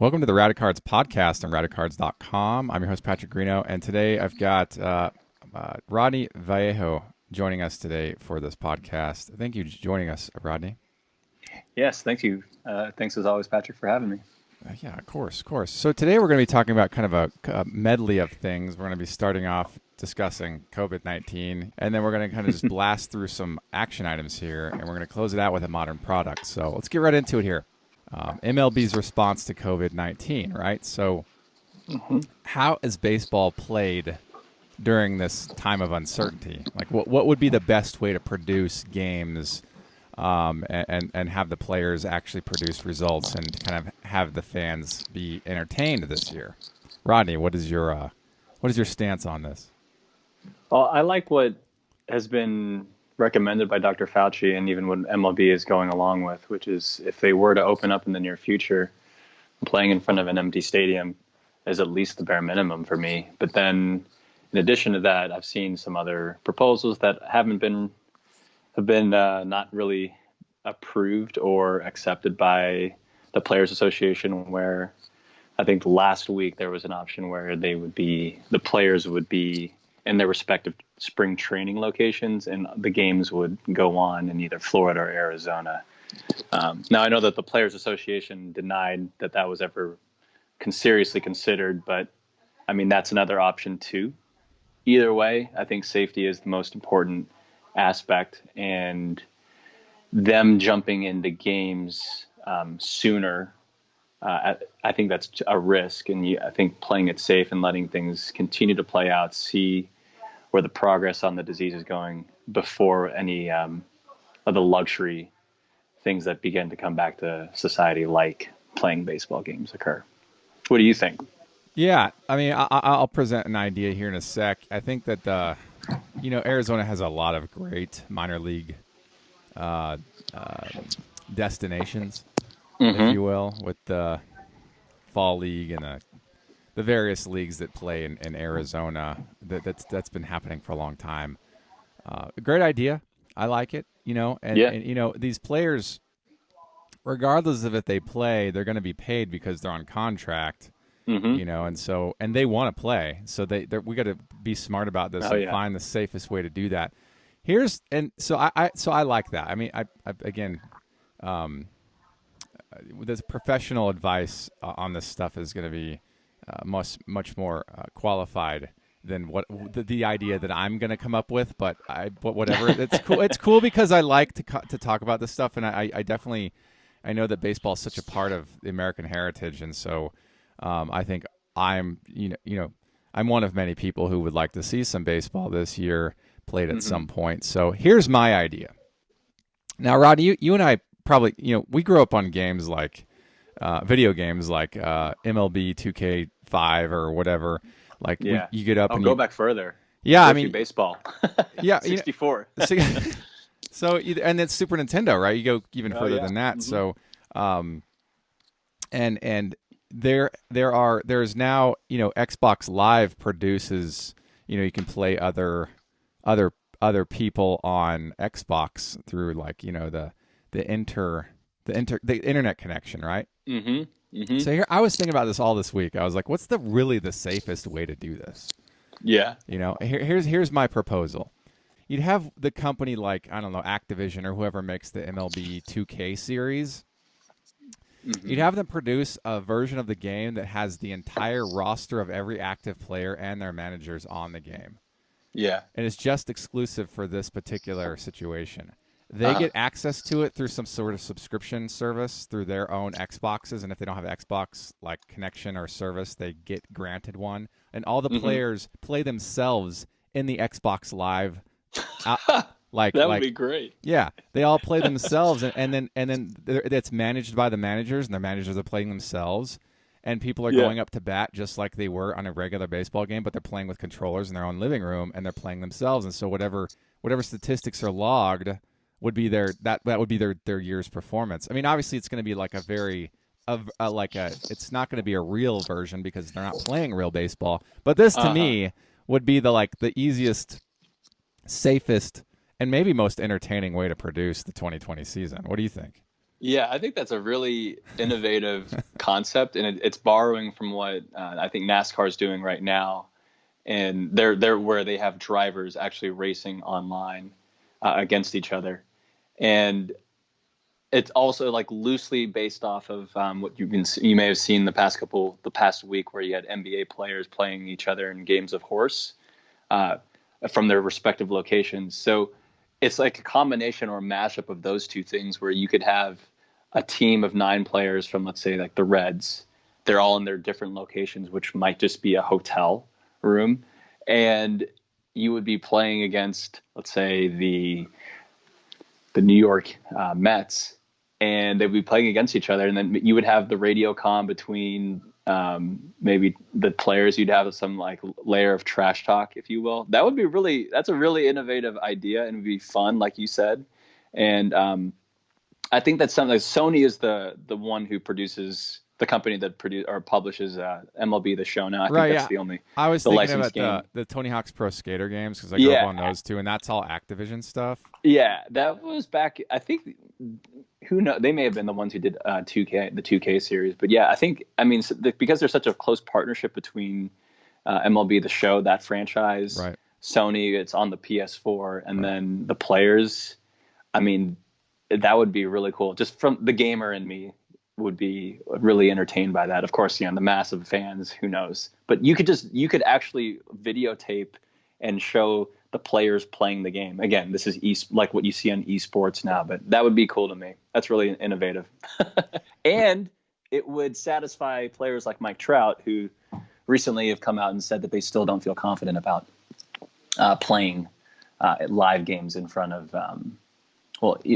Welcome to the Radicards podcast on radicards.com. I'm your host, Patrick Greeno, and today I've got Rodney Vallejo joining us today for this podcast. Thank you for joining us, Rodney. Yes, thank you. Thanks as always, Patrick, for having me. Yeah, of course. So today we're going to be talking about kind of a medley of things. We're going to be starting off discussing COVID-19, and then we're going to kind of just blast through some action items here, and we're going to close it out with a modern product. So let's get right into it here. MLB's response to COVID-19, right? So how is baseball played during this time of uncertainty? Like what would be the best way to produce games and have the players actually produce results and kind of have the fans be entertained this year? Rodney, what is your stance on this? Well, I like what has been recommended by Dr. Fauci and even what MLB is going along with, which is if they were to open up in the near future, playing in front of an empty stadium is at least the bare minimum for me. But then in addition to that, I've seen some other proposals that have been not really approved or accepted by the Players Association, where I think last week there was an option where the players would be in their respective spring training locations, and the games would go on in either Florida or Arizona. Now, I know that the Players Association denied that was ever seriously considered, but I mean, that's another option too. Either way, I think safety is the most important aspect, and them jumping into games sooner, I think that's a risk. And I think playing it safe and letting things continue to play out, see where the progress on the disease is going before any of the luxury things that begin to come back to society, like playing baseball games, occur. What do you think? Yeah, I mean, I'll present an idea here in a sec. I think that Arizona has a lot of great minor league destinations, if you will, with the fall league and the various leagues that play in Arizona. That's been happening for a long time. A great idea. I like it. And these players, regardless of if they play, they're going to be paid because they're on contract. And they want to play, so we got to be smart about this find the safest way to do that. So I like that. I mean, this professional advice on this stuff is going to be much more qualified than what the idea that I'm going to come up with. But whatever, it's cool. It's cool because I like to talk about this stuff, and I definitely know that baseball is such a part of the American heritage, and so. I think I'm one of many people who would like to see some baseball this year played at some point. So here's my idea. Now, Rodney, you and I probably, we grew up on games like video games like MLB 2K5 or whatever. Like you get up and go back further. Yeah, I mean baseball. Yeah, 64. So and it's Super Nintendo, right? You go even further than that. So and there's now Xbox Live produces you can play other people on Xbox through like the internet connection, right? So here I was thinking about this all this week. I was like, what's really the safest way to do this? Yeah. Here's my proposal. You'd have the company like, I don't know, Activision or whoever makes the MLB 2K series. You'd have them produce a version of the game that has the entire roster of every active player and their managers on the game. Yeah. And it's just exclusive for this particular situation. They get access to it through some sort of subscription service through their own Xboxes. And if they don't have an Xbox like connection or service, they get granted one. And all the players play themselves in the Xbox Live. That would be great. Yeah, they all play themselves, and then it's managed by the managers, and their managers are playing themselves, and people are going up to bat just like they were on a regular baseball game, but they're playing with controllers in their own living room, and they're playing themselves, and so whatever statistics are logged would be their year's performance. I mean, obviously, it's going to be like it's not going to be a real version because they're not playing real baseball, but this to me would be the easiest, safest, and maybe most entertaining way to produce the 2020 season. What do you think? Yeah, I think that's a really innovative concept, and it's borrowing from what I think NASCAR is doing right now, and they're where they have drivers actually racing online against each other, and it's also like loosely based off of what you may have seen the past week, where you had NBA players playing each other in games of horse uh, from their respective locations. So it's like a combination or a mashup of those two things, where you could have a team of 9 players from, let's say, like the Reds. They're all in their different locations, which might just be a hotel room, and you would be playing against, let's say, the New York Mets, and they'd be playing against each other. And then you would have the radio comm between maybe the players. You'd have some like layer of trash talk, if you will. That's a really innovative idea, and would be fun, like you said. And I think that's something. Like Sony is the one who produces, the company that publishes MLB The Show now. I think that's the only. I was the thinking licensed about game. the Tony Hawk's Pro Skater games, because I grew up on those too, and that's all Activision stuff. Yeah, that was back. I think, who knows? They may have been the ones who did 2K, the 2K series. But yeah, I mean, because there's such a close partnership between MLB The Show, that franchise, right. Sony, it's on the PS4, and then the players. I mean, that would be really cool. Just from the gamer in me would be really entertained by that. Of course, the massive fans, who knows? But you could actually videotape and show the players playing the game. Again, this is like what you see on esports now, but that would be cool to me. That's really innovative. And it would satisfy players like Mike Trout, who recently have come out and said that they still don't feel confident about playing live games in front of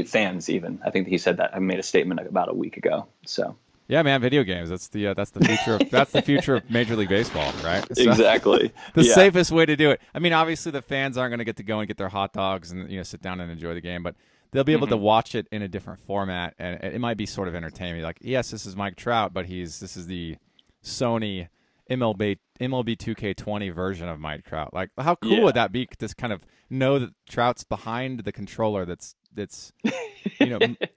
fans. Even I think he said that. I made a statement about a week ago. So yeah, man, video games. That's the future of future of Major League Baseball, right? So, exactly. The safest way to do it. I mean, obviously the fans aren't going to get to go and get their hot dogs and sit down and enjoy the game, but they'll be able to watch it in a different format, and it might be sort of entertaining. Like, yes, this is Mike Trout, but this is the Sony MLB 2K20 version of Mike Trout. Like, how cool would that be to kind of know that Trout's behind the controller that's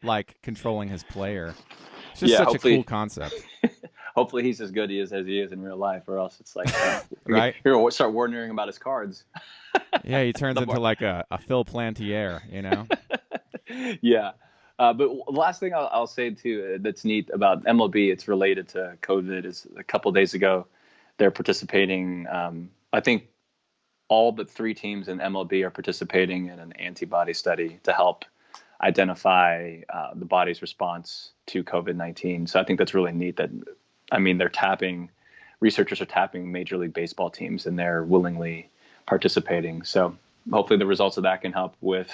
like controlling his player. It's just such a cool concept. Hopefully he's as good as he is in real life, or else it's like right. You're gonna start wondering about his cards. Yeah, he turns into like a Phil Plantier, Yeah. But the last thing I'll say too that's neat about MLB, it's related to COVID, is a couple days ago they're participating. I think all but 3 teams in MLB are participating in an antibody study to help identify the body's response to COVID-19. So I think that's really neat. Researchers are tapping Major League Baseball teams, and they're willingly participating. So hopefully the results of that can help with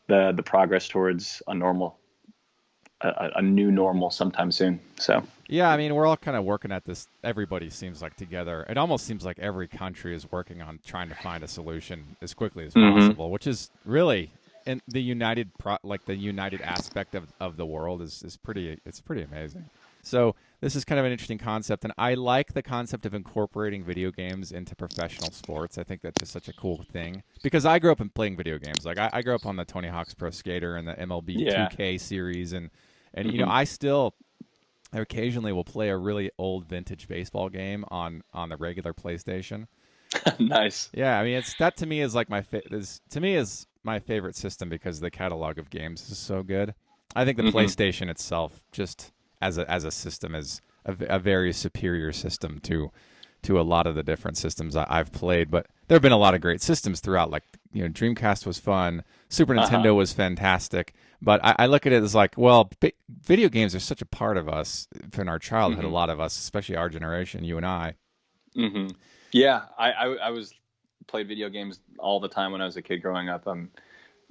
the progress towards a new normal sometime soon. So yeah, I mean, we're all kind of working at this. Everybody seems like together. It almost seems like every country is working on trying to find a solution as quickly as possible, which is really, and the united aspect of the world is pretty amazing. So this is kind of an interesting concept, and I like the concept of incorporating video games into professional sports. I think that's just such a cool thing, because I grew up in playing video games. Like I grew up on the Tony Hawk's Pro Skater and the MLB 2K series, and I occasionally will play a really old vintage baseball game on the regular PlayStation. Nice. Yeah, I mean, that to me is like is my favorite system, because the catalog of games is so good. I think the PlayStation itself, just as a system, is a very superior system to a lot of the different systems I've played. But there have been a lot of great systems throughout. Like, Dreamcast was fun, Super Nintendo was fantastic. But I look at it as like, well, video games are such a part of us in our childhood. A lot of us, especially our generation, you and I. Yeah, I played video games all the time when I was a kid growing up.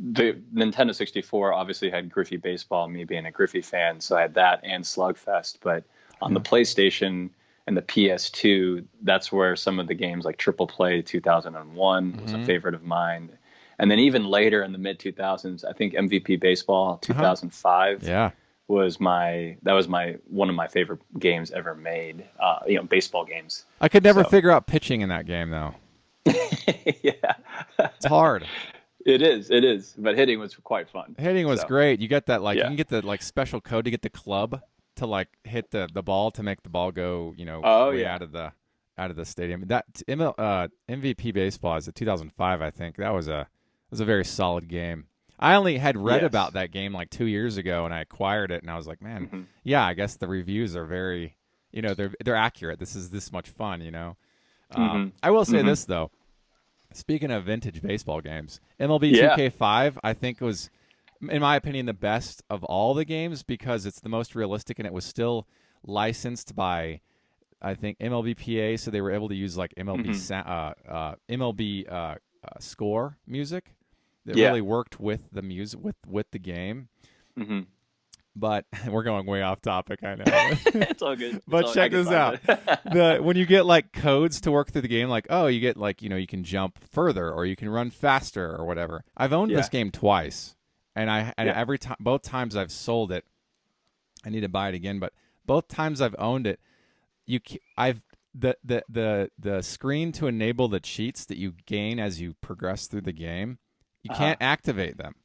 The Nintendo 64 obviously had Griffey Baseball, me being a Griffey fan, so I had that and Slugfest. But on the PlayStation and the PS2, that's where some of the games like Triple Play 2001 was a favorite of mine. And then even later in the mid 2000s, I think MVP Baseball 2005 was one of my favorite games ever made. Baseball games. I could never figure out pitching in that game though. Yeah, it's hard. It is. But hitting was quite fun. Hitting was So great. You get that like you yeah. can get the like special code to get the club to like hit the ball to make the ball go, you know, Oh way yeah. out of the stadium. That MVP baseball is a 2005, I think. That was a very solid game. I only had read about Yes. that game like 2 years ago, and I acquired it, and I was like, man, Hmm. yeah, I guess the reviews are very, you know, they're accurate. This is this much fun, you know. Hmm. I will say Hmm. this though. Speaking of vintage baseball games, MLB Yeah. 2K5, I think was, in my opinion, the best of all the games because it's the most realistic, and it was still licensed by, I think, MLBPA, so they were able to use like Hmm. MLB score music that Yeah. really worked with the music with the game. Hmm. But we're going way off topic, I know. It's all good. It's But all I check can this find out. it. The when you get like codes to work through the game, like, oh, you get like, you know, you can jump further or you can run faster or whatever. I've owned this Yeah. game twice, and Yeah. every time, both times I've sold it, I need to buy it again. But both times I've owned it, I've the screen to enable the cheats that you gain as you progress through the game, you Uh-huh. can't activate them.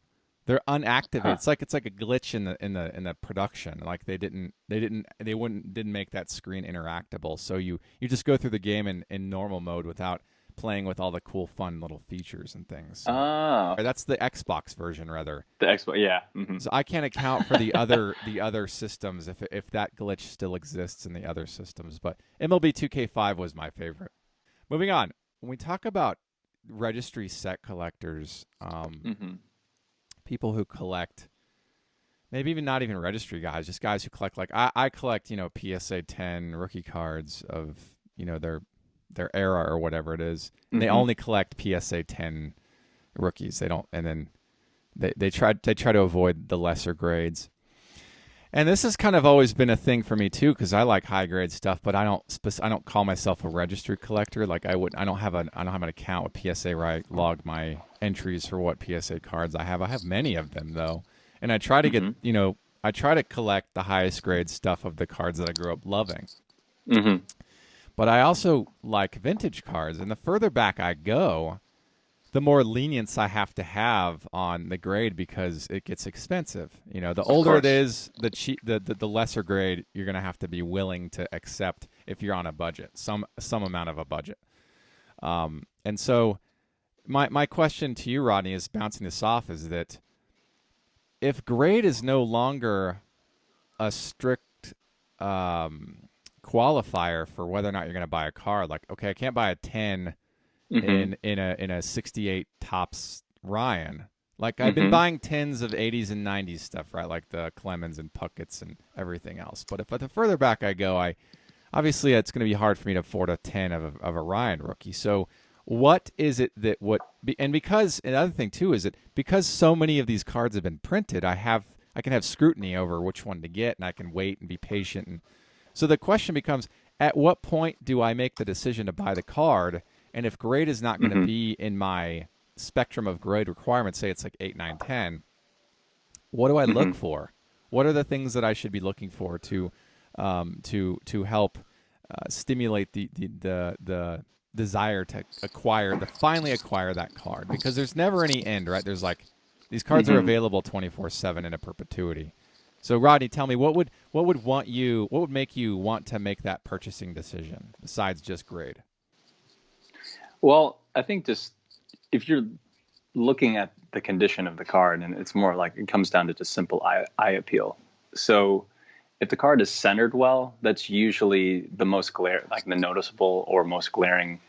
They're unactivated. Huh. It's like a glitch in the production. Like they didn't make that screen interactable. So you just go through the game in normal mode without playing with all the cool fun little features and things. So Oh, or that's the Xbox version rather. the Xbox. Yeah. Hmm. So I can't account for the other systems if that glitch still exists in the other systems. But MLB 2K5 was my favorite. Moving on, when we talk about registry set collectors, Hmm. people who collect, maybe even not even registry guys, just guys who collect like I collect, you know, PSA 10 rookie cards of, you know, their era or whatever it is, and they Hmm. only collect PSA 10 rookies. They don't, and then they try to avoid the lesser grades. And this has kind of always been a thing for me too, because I like high grade stuff, but I don't call myself a registry collector. Like I don't have an account with PSA where I log my entries for what PSA cards I have. I have many of them though, and I try to get, Hmm. you know, I try to collect the highest grade stuff of the cards that I grew up loving. Hmm. But I also like vintage cards, and the further back I go, the more lenience I have to have on the grade because it gets expensive. You know, the Of older it course. is, the lesser grade you're going to have to be willing to accept if you're on a budget, some amount of a budget. And so my question to you, Rodney, is bouncing this off is that if grade is no longer a strict qualifier for whether or not you're going to buy a card, like okay, I can't buy a 10 Hmm. in a 68 tops Ryan. Like I've been Hmm. buying tens of 80s and 90s stuff, right? Like the Clemens and Puckett's and everything else. But if the further back I go, I obviously it's going to be hard for me to afford a 10 of a Ryan rookie. So what is it that and because another thing too is that because so many of these cards have been printed, I can have scrutiny over which one to get, and I can wait and be patient. And so the question becomes, at what point do I make the decision to buy the card? And if grade is not going to Hmm. be in my spectrum of grade requirements, say it's like 8, 9, 10, what do I look Hmm. for? What are the things that I should be looking for to help stimulate the desire to finally acquire that card? Because there's never any end, right? There's like these cards are Hmm. available 24/7 in a perpetuity. So Rodney, tell me what would make you want to make that purchasing decision besides just grade? Well, I think just if you're looking at the condition of the card, and it's more like it comes down to just simple eye appeal. So if the card is centered well, that's usually the most like the noticeable or most glaring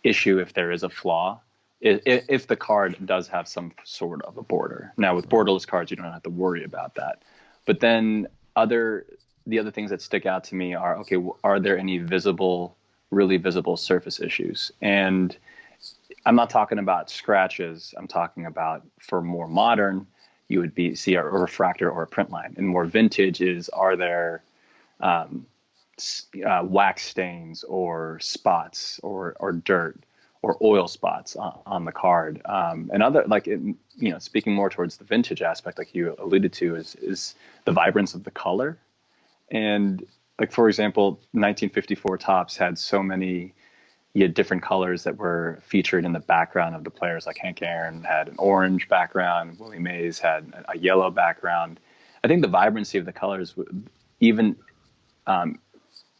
issue if there is a flaw. If the card does have some sort of a border. Now with Right. borderless cards, you don't have to worry about that. But then the other things that stick out to me are okay. Are there any really visible surface issues? And I'm not talking about scratches. I'm talking about for more modern, you would see a refractor or a print line. And more vintage is are there wax stains or spots or dirt or oil spots on the card. And other speaking more towards the vintage aspect, like you alluded to, is the vibrance of the color. And like for example, 1954 tops had so many you had different colors that were featured in the background of the players. Like Hank Aaron had an orange background, Willie Mays had a yellow background. I think the vibrancy of the colors, even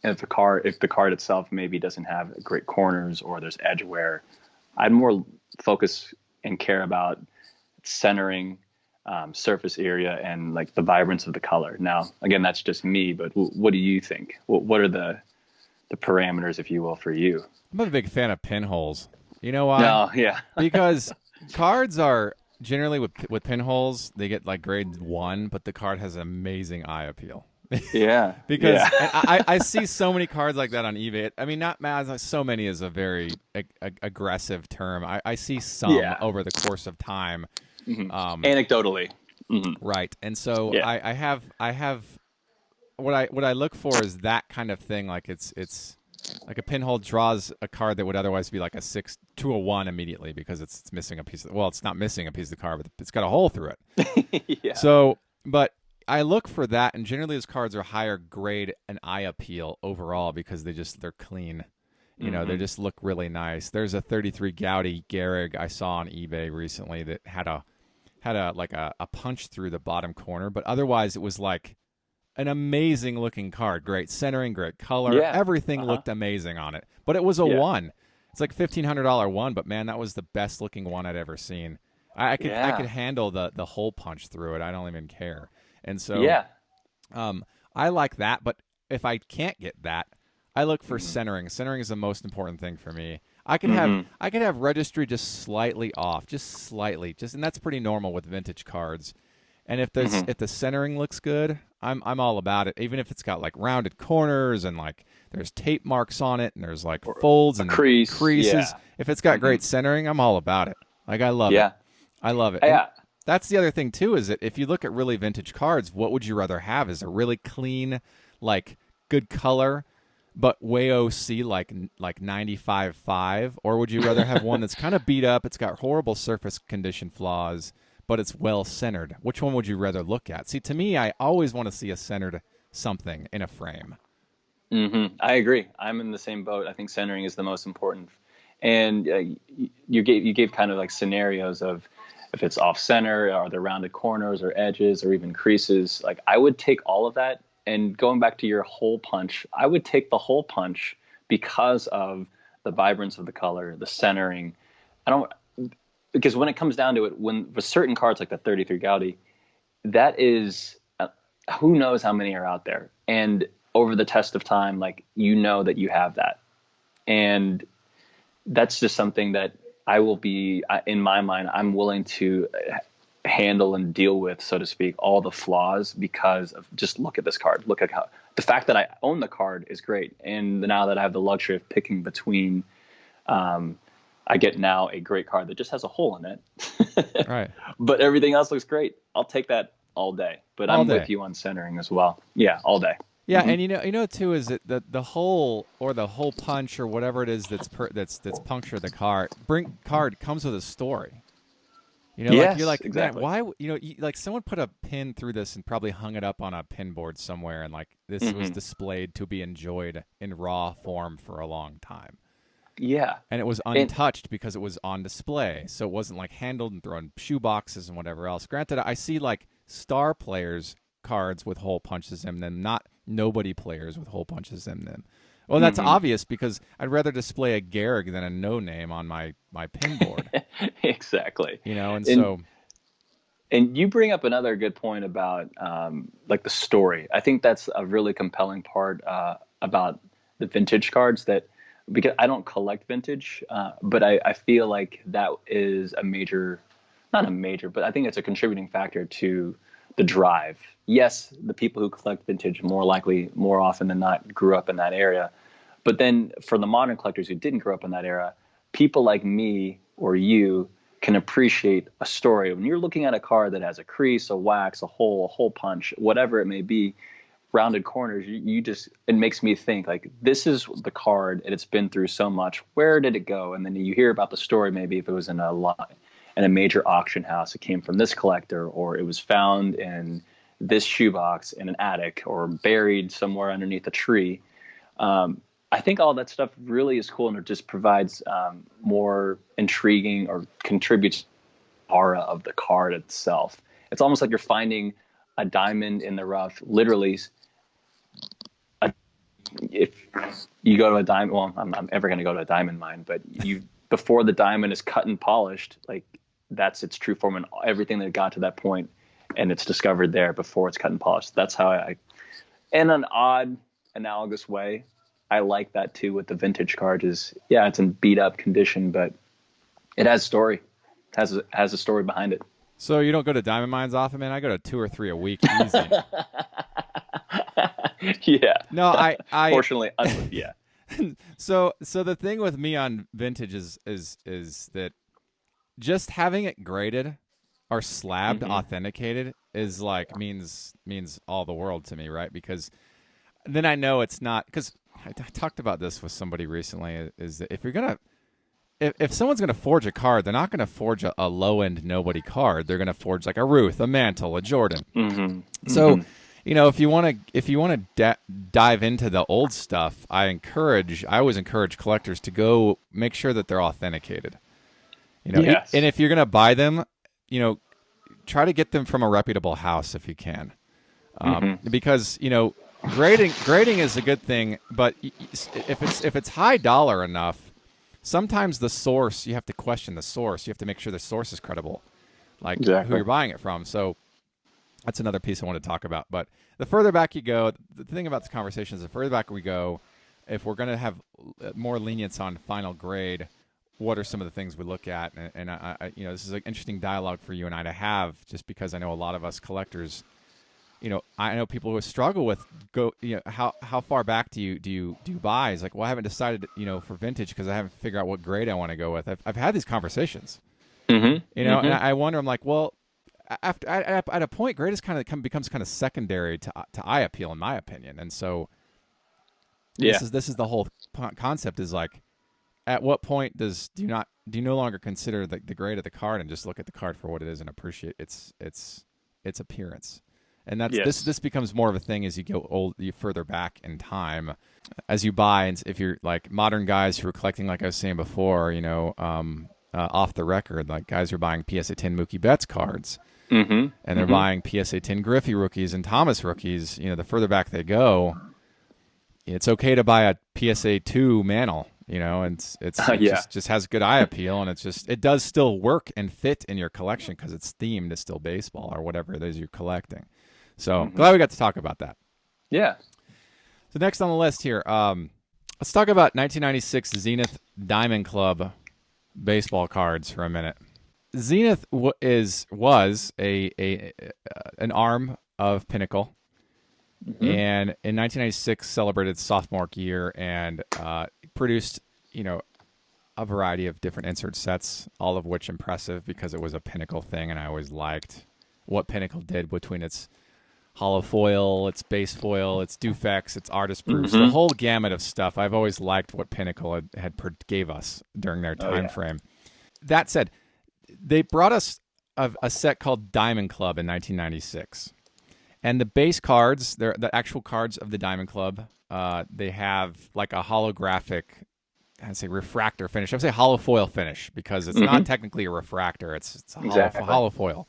if the card itself maybe doesn't have great corners or there's edge wear, I'd more focus and care about centering, surface area, and like the vibrance of the color. Now, again, that's just me, but what do you think? What are the parameters, if you will, for you? I'm a big fan of pinholes. You know why? No, yeah. Because cards are generally with pinholes, they get like grade 1, but the card has amazing eye appeal. Yeah. Because I see so many cards like that on eBay. I mean, not so many is a very aggressive term. I see some over the course of time. Mm-hmm. Anecdotally. Mm-hmm. Right. And so I have what I look for is that kind of thing. Like it's like a pinhole draws a card that would otherwise be like a 6 to a 1 immediately because it's missing a piece of, well, it's not missing a piece of the card, but it's got a hole through it. Yeah. So, but I look for that, and generally those cards are higher grade and eye appeal overall because they're clean. You know, they just look really nice. There's a 33 Gaudy Gehrig I saw on eBay recently that had a punch through the bottom corner, but otherwise it was like an amazing looking card. Great centering, great color. Yeah. Everything looked amazing on it. But it was a 1. It's like $1,500 one, but man, that was the best looking one I'd ever seen. I could handle the hole punch through it. I don't even care. And so I like that, but if I can't get that, I look for centering. Centering is the most important thing for me. I could have registry just slightly off, and that's pretty normal with vintage cards. And if the centering looks good, I'm all about it. Even if it's got like rounded corners and like there's tape marks on it and there's like folds and creases. Yeah. If it's got great centering, I'm all about it. Like I love it. I love it. Yeah. That's the other thing too, is that if you look at really vintage cards, what would you rather have? Is a really clean, like good color, but way OC like 95.5, or would you rather have one that's kind of beat up, it's got horrible surface condition flaws, but it's well centered? Which one would you rather look at? See, to me, I always want to see a centered something in a frame. I agree. I'm in the same boat. I think centering is the most important. And you gave kind of like scenarios of if it's off center, are there rounded corners or edges or even creases? Like I would take all of that. And going back to your hole punch, I would take the hole punch because of the vibrance of the color, the centering. Because when it comes down to it, with certain cards like the 33 Gaudy, that is, who knows how many are out there. And over the test of time, like, you know that you have that. And that's just something that I will be, in my mind, I'm willing to handle and deal with, so to speak, all the flaws because of just look at this card. Look at how the fact that I own the card is great. And now that I have the luxury of picking between, I get now a great card that just has a hole in it. Right. But everything else looks great. I'll take that all day. But I'm with you on centering as well. Yeah, all day. Yeah, and you know too is that the hole or the hole punch or whatever it is that's punctured the card comes with a story. You know, yes, like you're like, exactly. Man, why? You know, like someone put a pin through this and probably hung it up on a pin board somewhere, and like this was displayed to be enjoyed in raw form for a long time. Yeah, and it was untouched because it was on display, so it wasn't like handled and thrown in shoe boxes and whatever else. Granted, I see like star players cards with hole punches in them, not nobody players with hole punches in them. Well, that's obvious because I'd rather display a Gehrig than a no name on my pin board. Exactly. You know, and you bring up another good point about like the story. I think that's a really compelling part about the vintage cards, that because I don't collect vintage, but I feel like that is not a major, but I think it's a contributing factor to the drive. Yes, the people who collect vintage more often than not grew up in that area. But then for the modern collectors who didn't grow up in that era, people like me or you can appreciate a story. When you're looking at a card that has a crease, a wax, a hole punch, whatever it may be, rounded corners, it makes me think like, this is the card and it's been through so much. Where did it go? And then you hear about the story, maybe if it was in a major auction house, it came from this collector, or it was found in this shoebox in an attic or buried somewhere underneath a tree. I think all that stuff really is cool, and it just provides more intriguing or contributes aura of the card itself. It's almost like you're finding a diamond in the rough. Literally, if you go to a diamond, well, I'm not ever going to go to a diamond mine, but before the diamond is cut and polished, like that's its true form and everything that got to that point, and it's discovered there before it's cut and polished. That's how in an odd, analogous way, I like that too with the vintage cards. It's in beat up condition, but it has story. It has a story behind it. So you don't go to diamond mines often, man? I go to 2 or 3 a week, easy. Yeah. No, I fortunately, yeah. So the thing with me on vintage is that just having it graded or slabbed, authenticated is like means all the world to me, right? Because then I know it's not, because I talked about this with somebody recently, is that if you're gonna if someone's gonna forge a card, they're not gonna forge a low end nobody card. They're gonna forge like a Ruth, a Mantle, a Jordan. So if you want to dive into the old stuff, I always encourage collectors to go make sure that they're authenticated. Yes. And if you're going to buy them, try to get them from a reputable house if you can, because grading is a good thing, but if it's high dollar enough, sometimes the source, you have to question the source. You have to make sure the source is credible, like who you're buying it from. So that's another piece I want to talk about. But the further back you go, the thing about this conversation is the further back we go, if we're going to have more lenience on final grade, what are some of the things we look at? And I this is an interesting dialogue for you and I to have, just because I know a lot of us collectors, I know people who struggle with how far back do you buy? It's like, well, I haven't decided, for vintage because I haven't figured out what grade I want to go with. I've had these conversations, and I wonder, I'm like, well, after at a point, grade is becomes kind of secondary to eye appeal, in my opinion. And so, this is the whole concept, is like, at what point do you no longer consider the grade of the card and just look at the card for what it is and appreciate its appearance? And that's this becomes more of a thing as you further back in time, as you buy. And if you're like modern guys who are collecting, like I was saying before, off the record, like guys who are buying PSA 10 Mookie Betts cards, and they're buying PSA 10 Griffey rookies and Thomas rookies. The further back they go, it's okay to buy a PSA 2 Mantle. And it just has good eye appeal, and it does still work and fit in your collection because it's themed to still baseball or whatever it is you're collecting. So glad we got to talk about that. Yeah. So next on the list here, let's talk about 1996 Zenith Diamond Club baseball cards for a minute. Zenith was an arm of Pinnacle, and in 1996 celebrated its sophomore year and produced a variety of different insert sets, all of which impressive because it was a Pinnacle thing, and I always liked what Pinnacle did between its hollow foil, its base foil, its Dufex, its artist proofs, the whole gamut of stuff. I've always liked what Pinnacle gave us during their time frame. That said, they brought us a set called Diamond Club in 1996. And the base cards, they're the actual cards of the Diamond Club. They have like a holographic, I'd say refractor finish. I would say hollow foil finish because it's not technically a refractor. It's a hollow foil.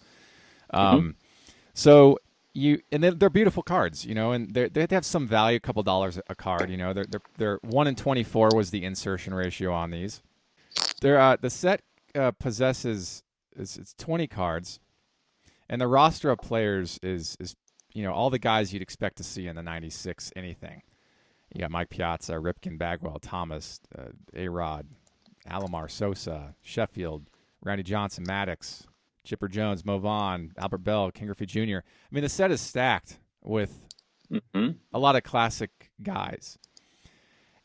So they're beautiful cards, and they have some value, a couple dollars a card. They're 1 in 24 was the insertion ratio on these. The set possesses it's 20 cards, and the roster of players is all the guys you'd expect to see in the 96 anything. You got Mike Piazza, Ripken, Bagwell, Thomas, A-Rod, Alomar, Sosa, Sheffield, Randy Johnson, Maddox, Chipper Jones, Mo Vaughn, Albert Bell, King Griffey Jr. I mean, the set is stacked with a lot of classic guys.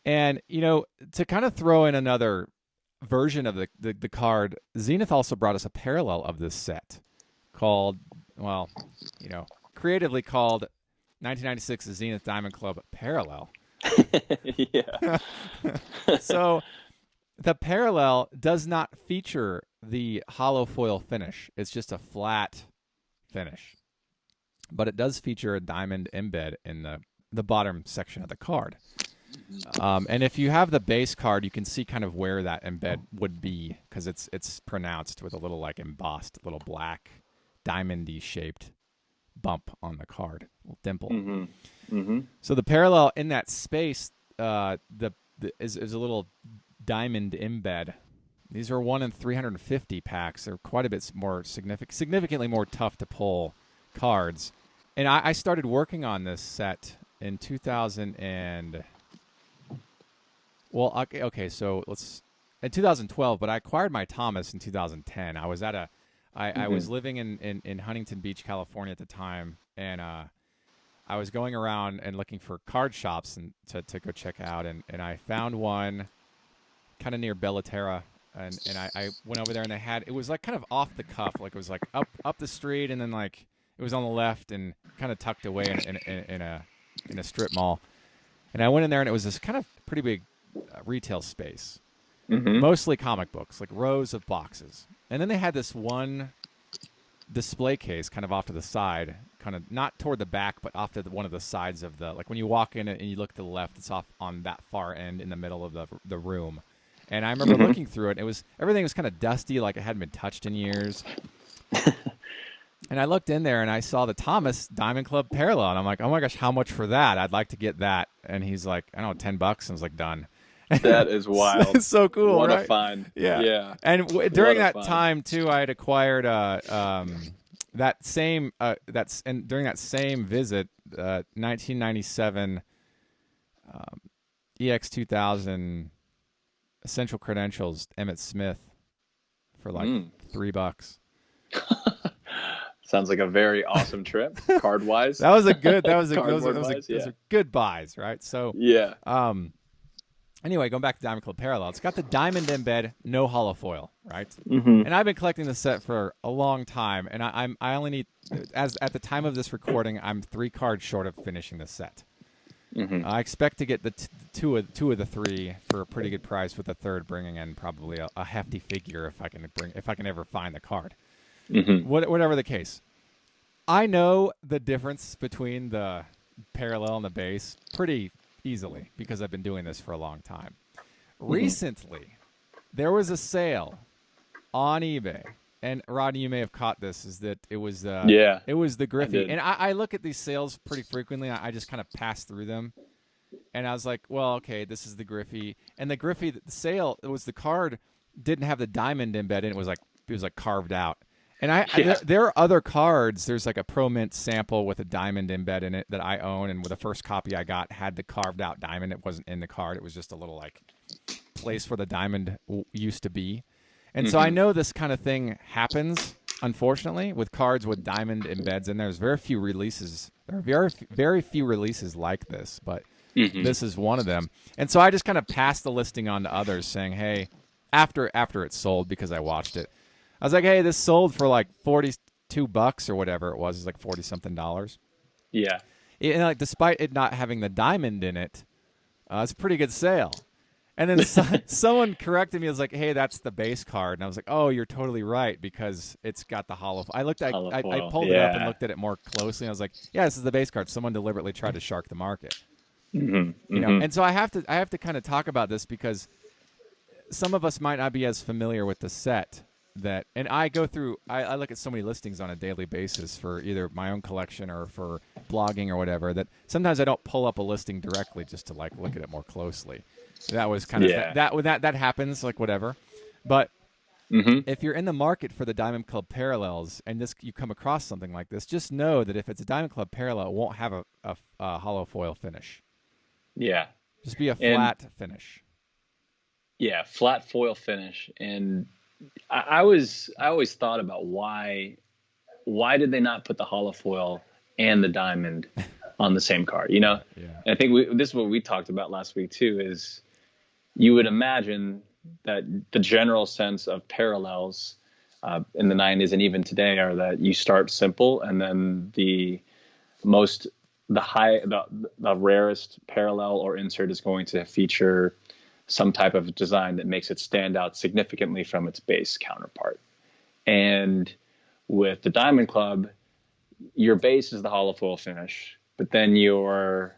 And, to kind of throw in another version of the card, Zenith also brought us a parallel of this set called, creatively called 1996 Zenith Diamond Club Parallel. Yeah. So the Parallel does not feature the hollow foil finish. It's just a flat finish. But it does feature a diamond embed in the bottom section of the card. And if you have the base card, you can see kind of where that embed would be because it's pronounced with a little like embossed little black diamondy shaped bump on the card, little dimple. Mm-hmm. Mm-hmm. So the parallel in that space, is a little diamond embed. These are 1 in 350 packs. They're quite a bit more significantly more tough to pull cards. And I started working on this set in 2000 and so in 2012, but I acquired my Thomas in 2010. I was at I was living in Huntington Beach, California at the time, and I was going around and looking for card shops and to go check out, and I found one kind of near Bellaterra, and I went over there, and it was like kind of off the cuff, like it was like up the street, and then like it was on the left and kind of tucked away in a strip mall, and I went in there, and it was this kind of pretty big retail space, mostly comic books, like rows of boxes, and then they had this one display case kind of off to the side, kind of not toward the back, but off to one of the sides of like when you walk in and you look to the left, it's off on that far end in the middle of the room. And I remember looking through it. Everything was kind of dusty, like it hadn't been touched in years. And I looked in there and I saw the Thomas Diamond Club Parallel, and I'm like, oh my gosh, how much for that? I'd like to get that. And he's like, I don't know, $10. And I was like, done. That is wild. It's so cool. What right? a find. Yeah. And during that time too, I had acquired during that same visit, 1997 EX2000 Essential Credentials Emmett Smith for like $3. Sounds like a very awesome trip, card wise. Those are good buys, right? So yeah. Anyway, going back to Diamond Club Parallel, it's got the diamond embed, no hollow foil, right? Mm-hmm. And I've been collecting this set for a long time, and I only need, at the time of this recording, I'm 3 cards short of finishing the set. Mm-hmm. I expect to get the two of the 3 for a pretty good price, with the third bringing in probably a hefty figure if I can ever find the card. Mm-hmm. Whatever the case, I know the difference between the parallel and the base pretty easily because I've been doing this for a long time. Recently, there was a sale on eBay, and Rodney, you may have caught this. Is that it was the Griffey, and I look at these sales pretty frequently. I just kind of pass through them, and I was like, well, okay, this is the Griffey, and the Griffey the sale, it was the card didn't have the diamond embedded. It was like carved out. And there are other cards. There's like a Pro Mint sample with a diamond embed in it that I own, and with the first copy I got had the carved out diamond. It wasn't in the card. It was just a little like place where the diamond used to be. And so I know this kind of thing happens, unfortunately, with cards with diamond embeds in there. There's very few releases. There are very few releases like this, but this is one of them. And so I just kind of passed the listing on to others, saying, hey, after it sold, because I watched it, I was like, hey, this sold for like $42 or whatever it was. It's like $40-something. Yeah. And like, despite it not having the diamond in it, it's a pretty good sale. And then someone corrected me. I was like, hey, that's the base card. And I was like, oh, you're totally right, because it's got the hollow. I pulled it up and looked at it more closely. And I was like, yeah, this is the base card. Someone deliberately tried to shark the market. You know, and so I have to kind of talk about this because some of us might not be as familiar with the set. And I go through, I look at so many listings on a daily basis for either my own collection or for blogging or whatever, that sometimes I don't pull up a listing directly just to like look at it more closely. That was kind of that happens, like whatever. But if you're in the market for the Diamond Club Parallels and you come across something like this, just know that if it's a Diamond Club Parallel, it won't have a hollow foil finish. Yeah. Just be a flat finish. Yeah, flat foil finish. And I always thought about why did they not put the hollow foil and the diamond on the same card, you know? Yeah. And I think this is what we talked about last week too, is you would imagine that the general sense of parallels in the 90s and even today are that you start simple, and then the rarest parallel or insert is going to feature some type of design that makes it stand out significantly from its base counterpart. And with the Diamond Club, your base is the hollow foil finish, but then your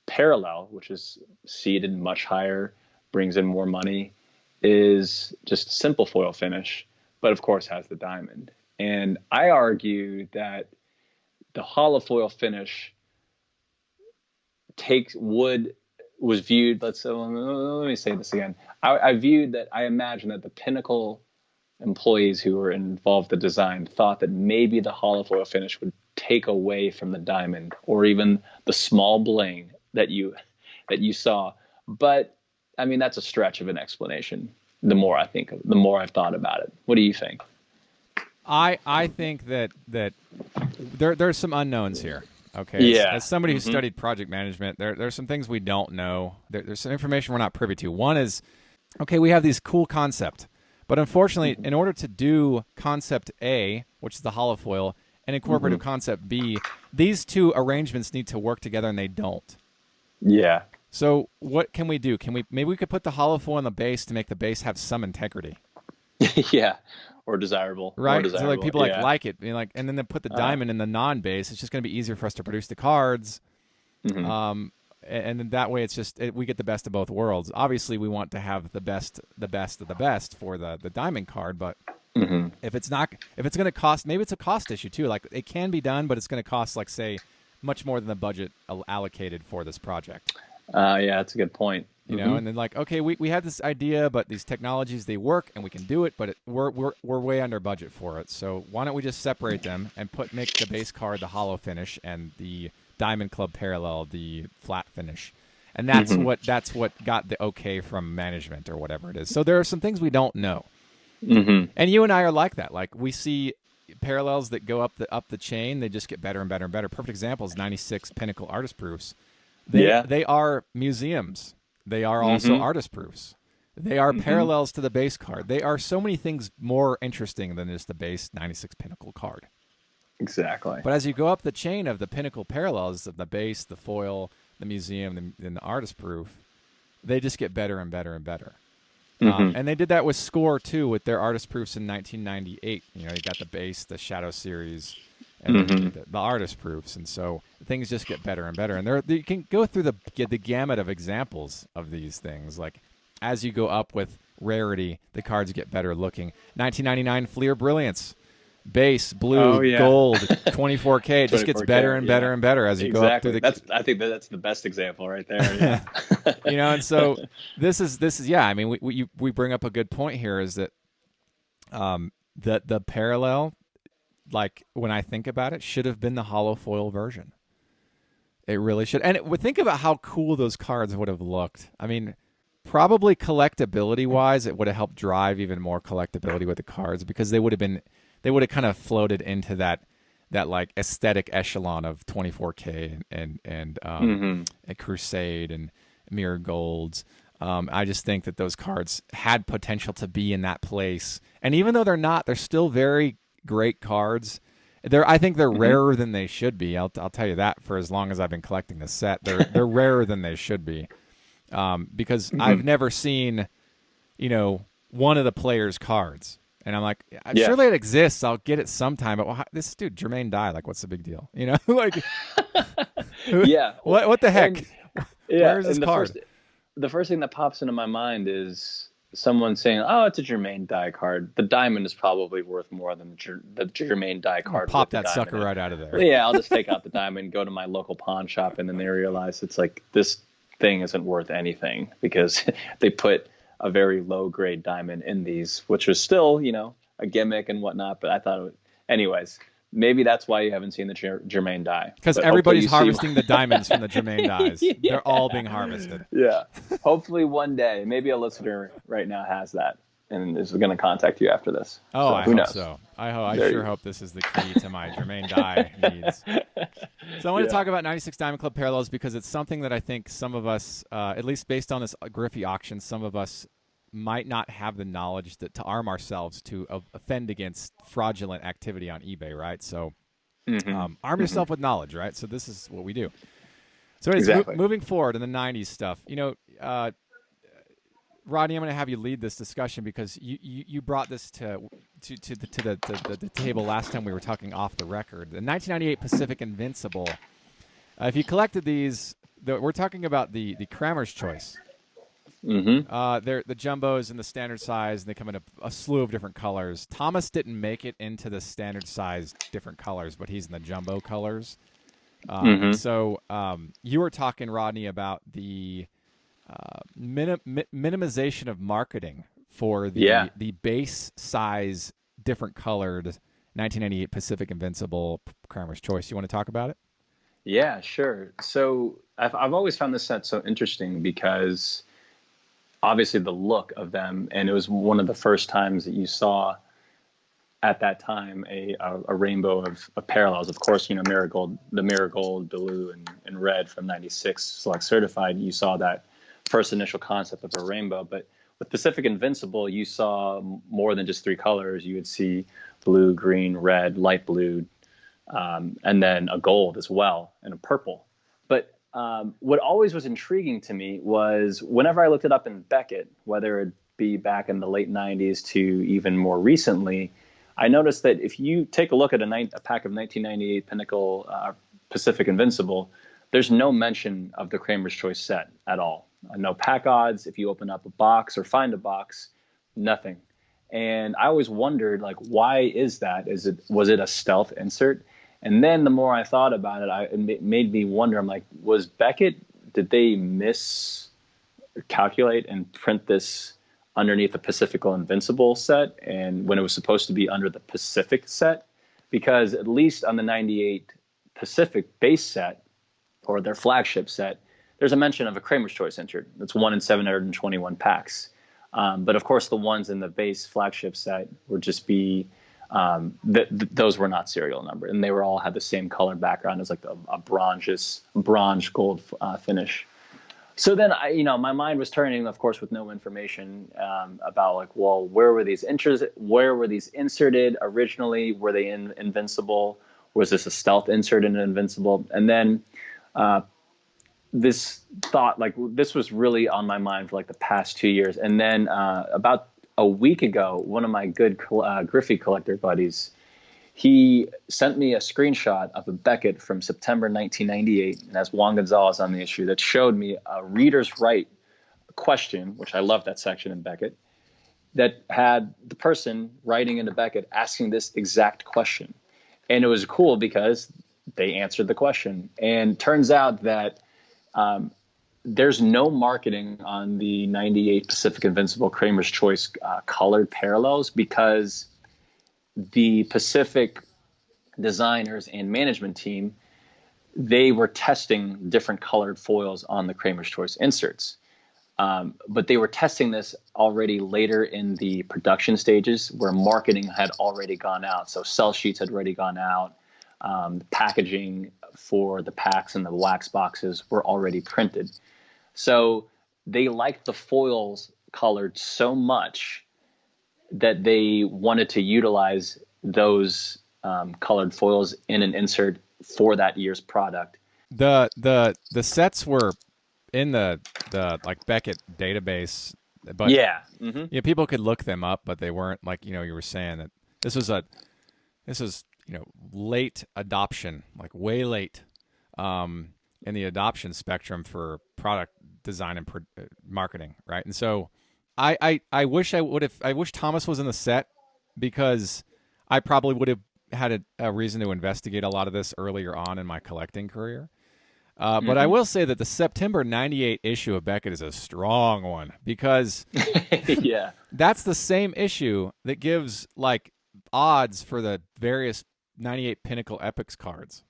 parallel, which is seeded much higher, brings in more money, is just simple foil finish, but of course has the diamond. And I argue that the hollow foil finish was viewed. Let me say this again. I imagine that the Pinnacle employees who were involved in the design thought that maybe the hollow foil finish would take away from the diamond or even the small bling that you saw. But I mean, that's a stretch of an explanation. The more I've thought about it. What do you think? I think that there's some unknowns here. Okay. Yeah. As somebody who studied project management, there's some things we don't know. There's some information we're not privy to. One is, okay, we have these cool concept, but unfortunately, in order to do concept A, which is the hollow foil, and incorporate concept B, these two arrangements need to work together, and they don't. Yeah. So what can we do? Maybe we could put the hollow foil on the base to make the base have some integrity. Yeah. Or desirable. Right? Or desirable. So like people like it. And then they put the diamond in the non-base. It's just going to be easier for us to produce the cards. And then that way we get the best of both worlds. Obviously we want to have the best of the best for the diamond card, but if it's going to cost, maybe it's a cost issue too. Like it can be done, but it's going to cost, like, say, much more than the budget allocated for this project. Yeah, that's a good point. You know, and then like, okay, we had this idea, but these technologies, they work and we can do it, but we're way under budget for it. So why don't we just separate them and make the base card the hollow finish and the Diamond Club Parallel the flat finish, and that's what got the okay from management or whatever it is. So there are some things we don't know, and you and I are like that. Like we see parallels that go up the chain, they just get better and better and better. Perfect example is 96 Pinnacle Artist Proofs. They are museums. They are also artist proofs. They are parallels to the base card. They are so many things more interesting than just the base 96 Pinnacle card. Exactly. But as you go up the chain of the Pinnacle parallels of the base, the foil, the museum, and the artist proof, they just get better and better and better. And they did that with Score, too, with their artist proofs in 1998. You know, you got the base, the Shadow Series, and the artist proofs, and so things just get better and better. And you can go through the gamut of examples of these things. Like as you go up with rarity, the cards get better looking. 1999 Fleer Brilliance, base blue, gold, 24K. It just gets better and better and better as you go up through the. I think that's the best example right there. Yeah. You know, and so this is yeah. I mean, we bring up a good point here. Is that the parallel, like when I think about it, should have been the hollow foil version. It really should. And think about how cool those cards would have looked. I mean, probably collectability-wise, it would have helped drive even more collectability with the cards because they would have kind of floated into that like aesthetic echelon of 24K and Crusade and Mirror Golds. I just think that those cards had potential to be in that place. And even though they're not, they're still very great cards. I think they're rarer than they should be. I'll tell you that for as long as I've been collecting this set. They're rarer than they should be. Because I've never seen, one of the players' cards. And I'm like, surely it exists. I'll get it sometime. But this dude, Jermaine Dye, like, what's the big deal? Like, what the heck? Where's this card? The first thing that pops into my mind is someone saying, "Oh, it's a Jermaine Dye card. The diamond is probably worth more than the Jermaine Dye card." Pop that sucker right out of there. Yeah, I'll just take out the diamond, go to my local pawn shop, and then they realize it's like this thing isn't worth anything because they put a very low grade diamond in these, which was still, a gimmick and whatnot. But I thought, anyways, maybe that's why you haven't seen the Jermaine Dye. Because everybody's harvesting the diamonds from the Jermaine Dyes. Yeah. They're all being harvested. Yeah. Hopefully one day, maybe a listener right now has that and is going to contact you after this. Oh, so, I hope so. I sure hope this is the key to my Jermaine Dye needs. So I want to talk about 96 Diamond Club Parallels because it's something that I think some of us, at least based on this Griffey auction, some of us might not have the knowledge to arm ourselves to offend against fraudulent activity on eBay, right? So arm yourself with knowledge, right? So this is what we do. So anyways, moving forward in the 90s stuff, Rodney, I'm going to have you lead this discussion because you brought this to the table last time we were talking off the record. The 1998 Pacific Invincible. If you collected these, we're talking about the Cramer's Choice. They're the jumbos in the standard size, and they come in a slew of different colors. Thomas didn't make it into the standard size different colors, but he's in the jumbo colors. And so you were talking, Rodney, about the minimization of marketing for the base size, different colored 1998 Pacific Invincible Cramer's Choice. You want to talk about it? Yeah, sure. So I've always found this set so interesting because obviously the look of them, and it was one of the first times that you saw at that time a rainbow of parallels. Of course, you know, the Marigold, blue, and red from '96 Select Certified. You saw that first initial concept of a rainbow, but with Pacific Invincible, you saw more than just three colors. You would see blue, green, red, light blue, and then a gold as well, and a purple. But what always was intriguing to me was whenever I looked it up in Beckett, whether it be back in the late 90s to even more recently, I noticed that if you take a look at a pack of 1998 Pinnacle Pacific Invincible, there's no mention of the Cramer's Choice set at all. No pack odds. If you open up a box or find a box, nothing. And I always wondered, like, why is that? Was it a stealth insert? And then the more I thought about it, it made me wonder. I'm like, was Beckett? Did they miscalculate and print this underneath the Pacific Invincible set, and when it was supposed to be under the Pacific set? Because at least on the '98 Pacific base set, or their flagship set, there's a mention of a Cramer's Choice insert. That's 1 in 721 packs. But of course, the ones in the base flagship set would just be those were not serial numbered, and they were all had the same color background as like a bronze gold finish. So then my mind was turning, of course, with no information about like, well, where were these inserted originally? Were they in Invincible? Was this a stealth insert in Invincible? And then this thought, like, this was really on my mind for like the past 2 years. And then about a week ago, one of my good Griffey collector buddies, he sent me a screenshot of a Beckett from September 1998, and has Juan Gonzalez on the issue, that showed me a reader's right question, which I love that section in Beckett, that had the person writing into Beckett asking this exact question. And it was cool because they answered the question. And turns out that there's no marketing on the 98 Pacific Invincible Cramer's Choice colored parallels, because the Pacific designers and management team, they were testing different colored foils on the Cramer's Choice inserts. But they were testing this already later in the production stages, where marketing had already gone out. So sell sheets had already gone out. Packaging for the packs and the wax boxes were already printed. So they liked the foils colored so much that they wanted to utilize those colored foils in an insert for that year's product. The sets were in the like Beckett database, but people could look them up, but they weren't, like, you were saying that this was late adoption, like way late in the adoption spectrum for product design and marketing, right? And so I wish Thomas was in the set, because I probably would have had a reason to investigate a lot of this earlier on in my collecting career. But I will say that the September '98 issue of Beckett is a strong one, because that's the same issue that gives like odds for the various '98 Pinnacle Epics cards.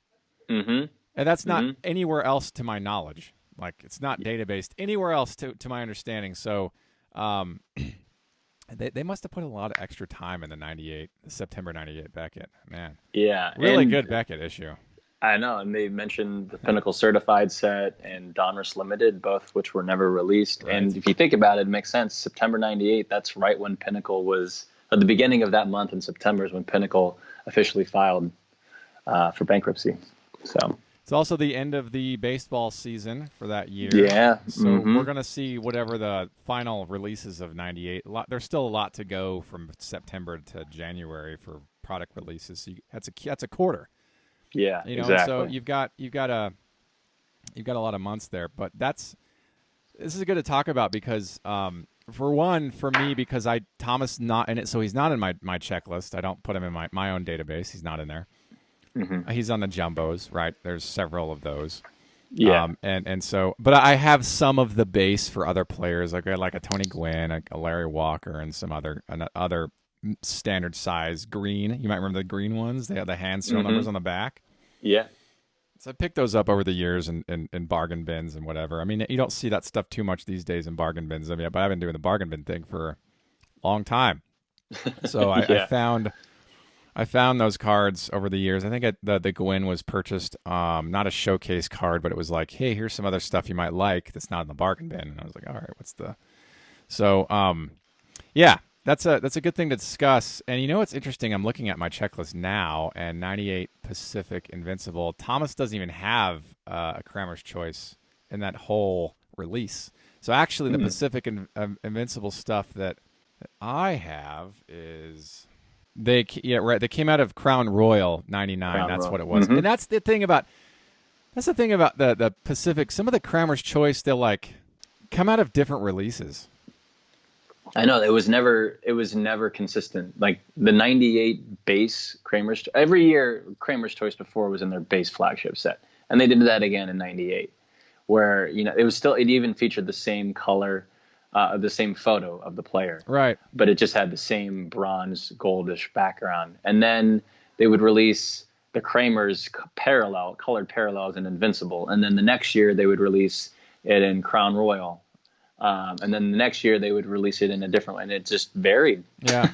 And that's not anywhere else to my knowledge. Like, it's not databased anywhere else to my understanding. So they must have put a lot of extra time in the September '98 Beckett. Man. Yeah. Really good Beckett issue. I know. And they mentioned the Pinnacle Certified set and Donruss Limited, both which were never released. Right. And if you think about it, it makes sense. September '98, that's right when Pinnacle was, at the beginning of that month in September is when Pinnacle officially filed for bankruptcy. So it's also the end of the baseball season for that year. Yeah. So we're going to see whatever the final releases of '98. There's still a lot to go from September to January for product releases. So that's a quarter. Yeah, exactly. So you've got you've got a lot of months there. But this is good to talk about because for one, for me, because Thomas not in it, so he's not in my checklist. I don't put him in my own database. He's not in there. He's on the jumbos, right? There's several of those. Yeah. And so, but I have some of the base for other players, like a Tony Gwynn, a Larry Walker, and some other standard size green. You might remember the green ones. They have the hand serial numbers on the back. Yeah. So I picked those up over the years in bargain bins and whatever. I mean, you don't see that stuff too much these days in bargain bins. I mean, but I've been doing the bargain bin thing for a long time. So I found those cards over the years. I think the Gwyn was purchased, not a showcase card, but it was like, hey, here's some other stuff you might like that's not in the bargain bin. And I was like, all right, what's the... So, yeah, that's a good thing to discuss. And you know what's interesting? I'm looking at my checklist now, and 98 Pacific Invincible. Thomas doesn't even have a Kramer's Choice in that whole release. So actually, the Pacific Invincible stuff that I have is... They came out of Crown Royal 99. That's what it was. And that's the thing about the Pacific. Some of the Kramer's Choice, they'll like come out of different releases. I know it was never consistent. Like the 98 base Kramer's, every year Kramer's Choice before was in their base flagship set, and they did that again in 98, where it even featured the same color. The same photo of the player. Right. But it just had the same bronze goldish background. And then they would release the Kramer's colored parallels in Invincible. And then the next year they would release it in Crown Royal. And then the next year they would release it in a different one. And it just varied. Yeah.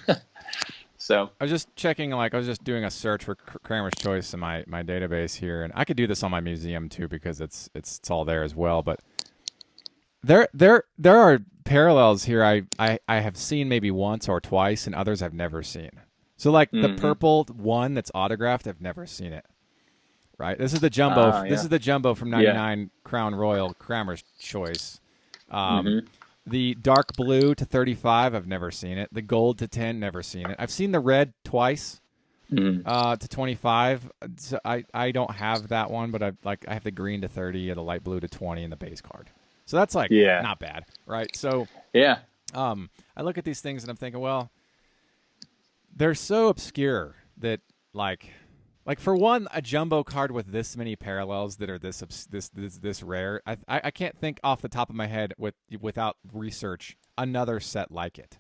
So I was just checking, I was just doing a search for Kramer's Choice in my database here. And I could do this on my museum too, because it's all there as well. But there are parallels here I have seen maybe once or twice, and others I've never seen. So like the purple one that's autographed, I've never seen it. Right? This is the jumbo. This is the jumbo from 99 Crown Royal Kramer's Choice. The dark blue to 35, I've never seen it. The gold to 10, never seen it. I've seen the red twice to 25. So I don't have that one, but I have the green to 30, the light blue to 20, and the base card. So that's not bad, right? So I look at these things and I'm thinking, well, they're so obscure that like for one, a jumbo card with this many parallels that are this rare, I can't think off the top of my head without research another set like it.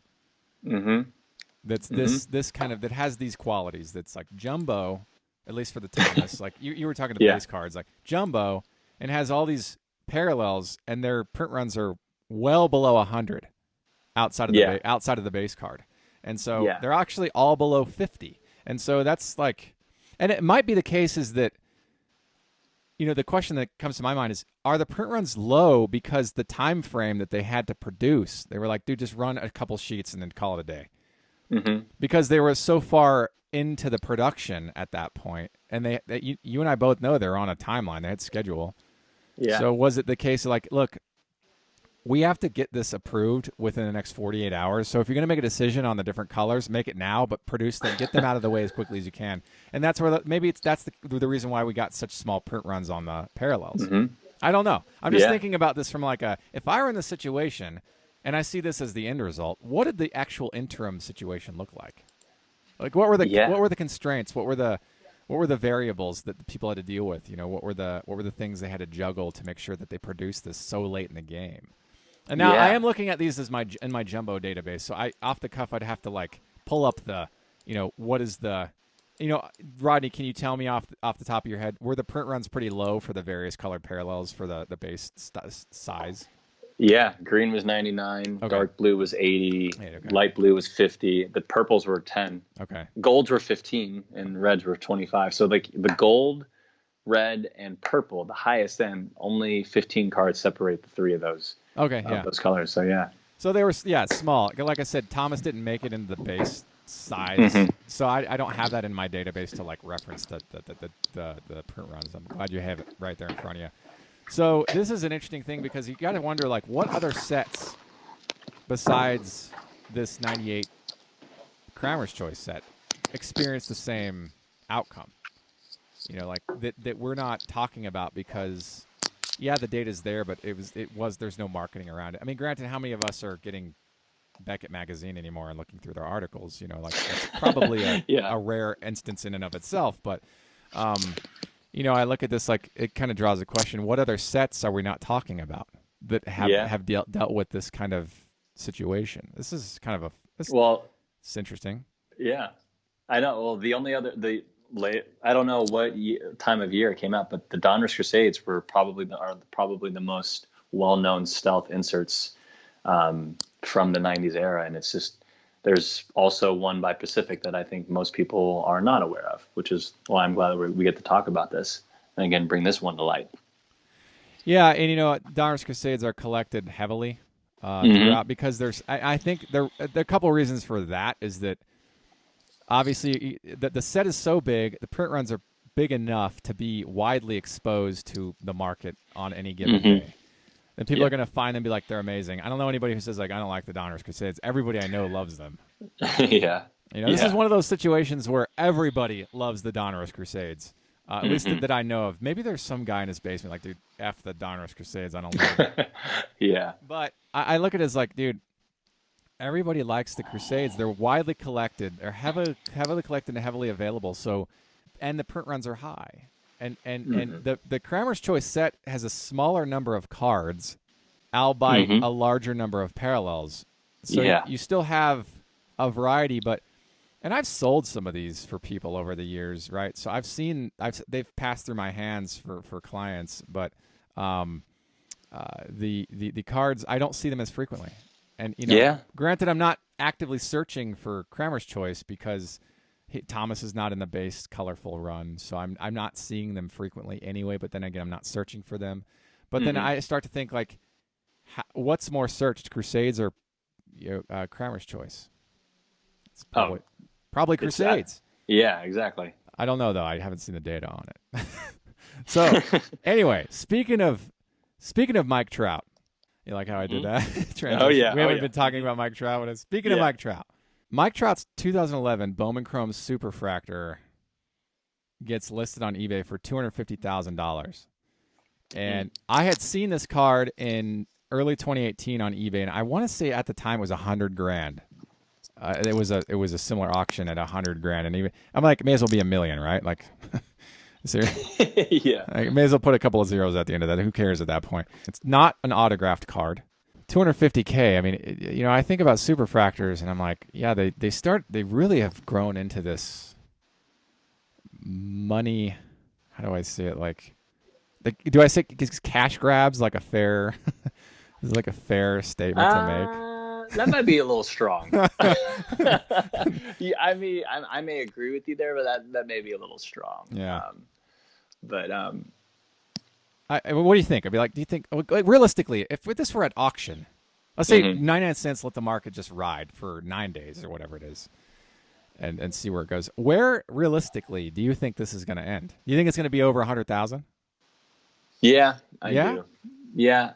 That's this kind of that has these qualities. That's like jumbo, at least for the Thomas. Like you were talking to base cards, like jumbo, and has all these parallels, and their print runs are well below 100 outside of the base card, and so they're actually all below 50. And so that's like, and it might be the case is that, the question that comes to my mind is, are the print runs low because the time frame that they had to produce, they were like, dude, just run a couple sheets and then call it a day, because they were so far into the production at that point, and you and I both know they're on a timeline, they had schedule. Yeah. So was it the case of like, look, we have to get this approved within the next 48 hours. So if you're going to make a decision on the different colors, make it now, but produce them, get them out of the way as quickly as you can. And that's where that's the reason why we got such small print runs on the parallels. I don't know. I'm just thinking about this from if I were in this situation and I see this as the end result, what did the actual interim situation look like? Like what were the constraints? What were the variables that the people had to deal with? What were the things they had to juggle to make sure that they produced this so late in the game? And now I am looking at these as in my jumbo database. So off the cuff, I'd have to pull up the, what is the, Rodney, can you tell me off the top of your head, were the print runs pretty low for the various colored parallels for the base size? Yeah, green was 99, dark blue was 80, light blue was 50, the purples were 10. Okay. Golds were 15 and reds were 25. So like the gold, red, and purple, the highest end, only 15 cards separate the three of those. Okay, those colors. So yeah. So they were small. Like I said, Thomas didn't make it into the base size, so I don't have that in my database to reference the print runs. I'm glad you have it right there in front of you. So this is an interesting thing because you got to wonder what other sets besides this 98 Kramer's Choice set experience the same outcome. That we're not talking about because yeah, the data's there, but there's no marketing around it. I mean, granted, how many of us are getting Beckett magazine anymore and looking through their articles? Like that's probably Yeah. a rare instance in and of itself. But I look at this like it kind of draws a question: what other sets are we not talking about that have dealt with this kind of situation? This is kind of it's interesting. Yeah, I know. Well, the only other I don't know what time of year it came out, but the Donruss Crusades were probably the most well-known stealth inserts from the 90s era. And it's just, there's also one by Pacific that I think most people are not aware of, which is why I'm glad we get to talk about this and again, bring this one to light. Yeah. And Donruss Crusades are collected heavily throughout because I think there are a couple of reasons for that is that obviously the set is so big, the print runs are big enough to be widely exposed to the market on any given day. And people are going to find them and be like, they're amazing. I don't know anybody who says, like, I don't like the Donruss Crusades. Everybody I know loves them. Yeah. This is one of those situations where everybody loves the Donruss Crusades, at least that I know of. Maybe there's some guy in his basement like, dude, F the Donruss Crusades. I don't know. Yeah. But I look at it as like, dude, everybody likes the Crusades. They're widely collected. They're heavily collected and heavily available. So, and the print runs are high. And the Kramer's Choice set has a smaller number of cards, albeit a larger number of parallels. So you still have a variety, and I've sold some of these for people over the years, right? So they've passed through my hands for clients, but the cards, I don't see them as frequently. And granted, I'm not actively searching for Kramer's Choice because Thomas is not in the base colorful run, so I'm not seeing them frequently anyway. But then again, I'm not searching for them. But then I start to think like, what's more searched, Crusades or Kramer's Choice? It's probably Crusades. Yeah, exactly. I don't know though. I haven't seen the data on it. So anyway, speaking of Mike Trout, you like how I did that? Oh yeah. We haven't been talking about Mike Trout. But speaking of Mike Trout. Mike Trout's 2011 Bowman Chrome Superfractor gets listed on eBay for $250,000. And I had seen this card in early 2018 on eBay, and I want to say at the time it was $100,000. It was a similar auction at $100,000, and even I'm like, may as well be $1 million, right? Like, yeah, I may as well put a couple of zeros at the end of that. Who cares at that point? It's not an autographed card. $250K. I mean, I think about superfractors, and I'm like, yeah, they really have grown into this money. How do I say it? Like, do I say cash grabs like a fair? Is like a fair statement to make? That might be a little strong. Yeah, I mean, I may agree with you there, but that may be a little strong. Yeah. What do you think? I'd be like, do you think, like, realistically, if this were at auction, let's say 99 cents, let the market just ride for 9 days or whatever it is, and see where it goes. Where realistically do you think this is going to end? Do you think it's going to be over 100,000? Yeah, I do. Yeah,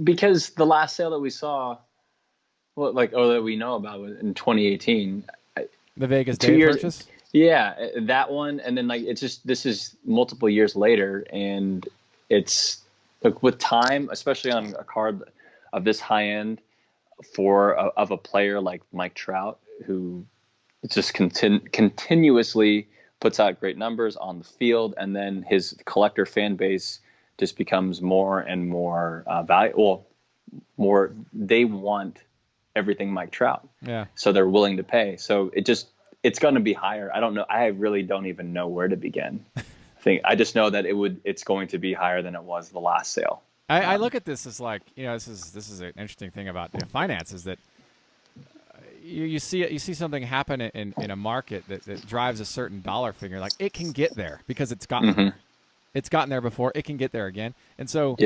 because the last sale that we saw, that we know about was in 2018, the Vegas day purchase. Yeah, that one, and then this is multiple years later, and it's with time, especially on a card of this high end of a player like Mike Trout, who just continuously puts out great numbers on the field, and then his collector fan base just becomes more and more valuable. They want everything Mike Trout, so they're willing to pay. So it's going to be higher. I don't know. I really don't even know where to begin. I just know that it's going to be higher than it was the last sale. I look at this as like, this is an interesting thing about finance is that you see something happen in a market that drives a certain dollar figure. Like it can get there because it's gotten there. It's gotten there before. It can get there again. And so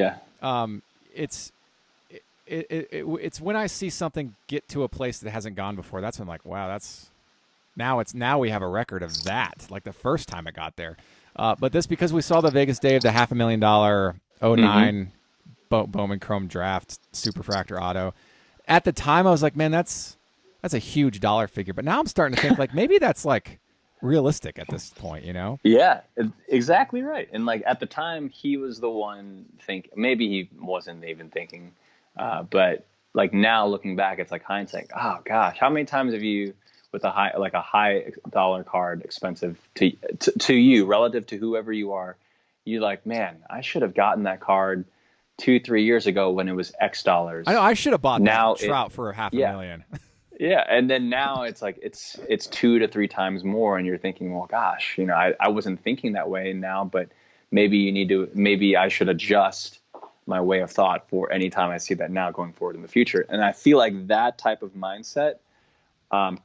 it's when I see something get to a place that hasn't gone before, that's when I'm like, wow, now we have a record of that, like the first time it got there. But this because we saw the Vegas day of the $500,000 09 Bowman Chrome Draft Superfractor Auto. At the time, I was like, man, that's a huge dollar figure. But now I'm starting to think like maybe that's like realistic at this point, you know? Yeah, exactly right. And like at the time, he was the one maybe he wasn't even thinking, but like now looking back, it's like hindsight. Oh gosh, how many times have you with a high dollar card, expensive to you relative to whoever you are, you like, man, I should have gotten that card 2-3 years ago when it was X dollars. I know I should have bought now that Trout for $500,000. Yeah, and then now it's like it's 2 to 3 times more, and you're thinking, well, gosh, you know, I wasn't thinking that way now, but maybe I should adjust my way of thought for any time I see that now going forward in the future. And I feel like that type of mindset,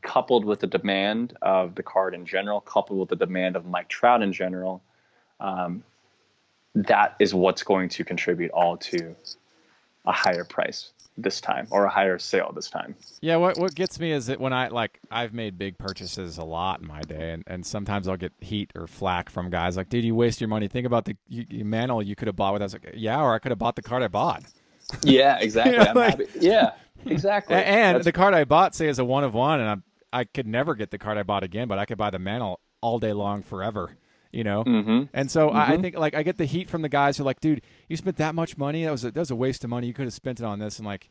coupled with the demand of the card in general, coupled with the demand of Mike Trout in general, that is what's going to contribute all to a higher price this time, or a higher sale this time. Yeah, what gets me is that when I've made big purchases a lot in my day, and sometimes I'll get heat or flack from guys like, dude, you waste your money. Think about the Mantle you could have bought with us. Like, yeah, or I could have bought the card I bought. Yeah, exactly. You know, I'm happy. Yeah, exactly. And the card I bought, say, is a 1 of 1, and I could never get the card I bought again, but I could buy the Mantle all day long forever. You know, and so I think like I get the heat from the guys who are like, dude, you spent that much money. That was a waste of money. You could have spent it on this. And like,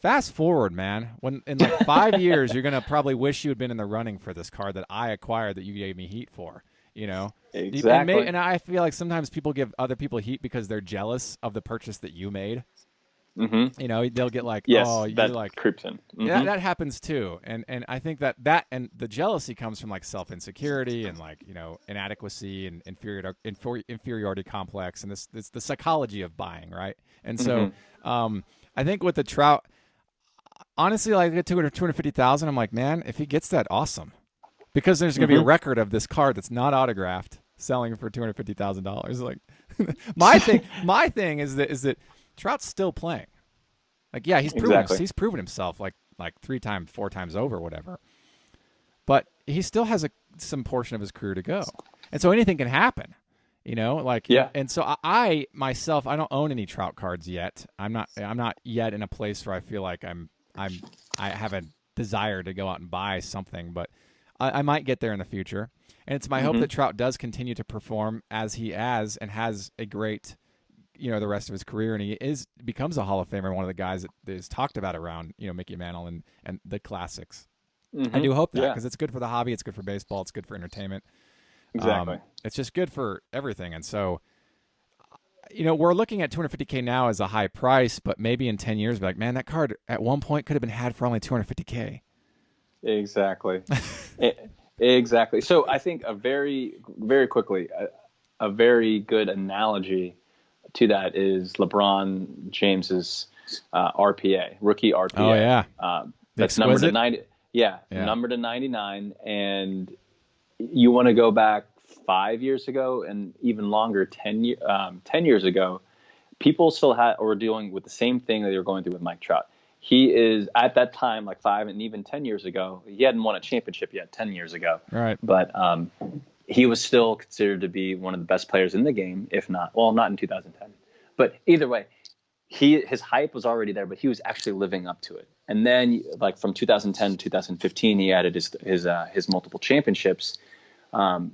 fast forward, man. When in like 5 years, you're gonna probably wish you had been in the running for this card that I acquired that you gave me heat for. You know, exactly. And I feel like sometimes people give other people heat because they're jealous of the purchase that you made. Mm-hmm. You know, they'll get like, yes, oh, you that like creeps in. Mm-hmm. Yeah, that happens too, and I think that and the jealousy comes from like self insecurity and like, you know, inadequacy and inferiority complex, and it's the psychology of buying, right? And so I think with the Trout, honestly, like at 250,000, I'm like, man, if he gets that, awesome, because there's going to be a record of this card that's not autographed selling for $250,000. Like my thing is that Trout's still playing. Like, yeah, he's proven himself like 3 times, 4 times over, whatever. But he still has some portion of his career to go, and so anything can happen, you know. Like, yeah. And so I myself, I don't own any Trout cards yet. I'm not yet in a place where I feel like I have a desire to go out and buy something, but I might get there in the future. And it's my hope that Trout does continue to perform as he has and has a great, you know, the rest of his career, and he becomes a Hall of Famer, one of the guys that is talked about around, you know, Mickey Mantle and the classics. I do hope that, because it's good for the hobby, it's good for baseball, it's good for entertainment. Exactly. It's just good for everything. And so, you know, we're looking at $250K now as a high price, but maybe in 10 years, be like, man, that card at one point could have been had for only $250K. Exactly. Exactly. So I think very quickly, a very good analogy to that is LeBron James's RPA, rookie RPA. Oh yeah, that's numbered to 90. Yeah, numbered to 99. And you want to go back 5 years ago and even longer, 10 years ago, people still were dealing with the same thing that they were going through with Mike Trout. He is at that time, like 5 and even 10 years ago, he hadn't won a championship yet 10 years ago. Right. But he was still considered to be one of the best players in the game, if not in 2010. But either way, his hype was already there, but he was actually living up to it. And then, like from 2010 to 2015, he added his multiple championships. And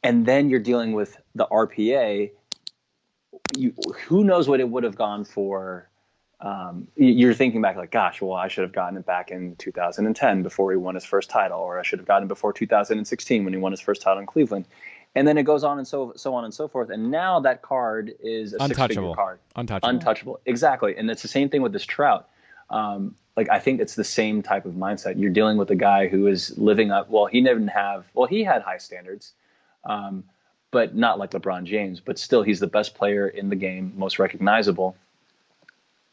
then you're dealing with the RPA. Who knows what it would have gone for? You're thinking back like, gosh, well, I should have gotten it back in 2010 before he won his first title, or I should have gotten it before 2016 when he won his first title in Cleveland. And then it goes on and so on and so forth. And now that card is a six-figure card. Untouchable. Exactly. And it's the same thing with this Trout. Like, I think it's the same type of mindset. You're dealing with a guy who is living up. Well, he had high standards, but not like LeBron James. But still, he's the best player in the game, most recognizable.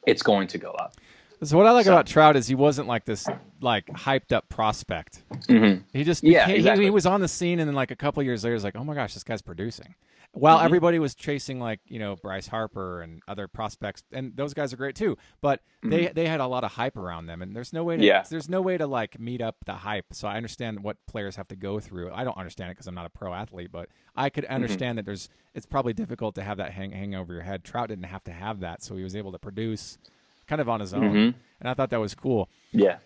It's going to go up. So what I like about Trout is he wasn't like this like hyped up prospect. He just he was on the scene, and then like a couple of years later, it's like, oh my gosh, this guy's producing. While everybody was chasing like, you know, Bryce Harper and other prospects, and those guys are great too, but they had a lot of hype around them, and there's no way to like meet up the hype. So I understand what players have to go through. I don't understand it because I'm not a pro athlete, but I could understand that it's probably difficult to have that hang over your head. Trout didn't have to have that, so he was able to produce kind of on his own, and I thought that was cool. Yeah.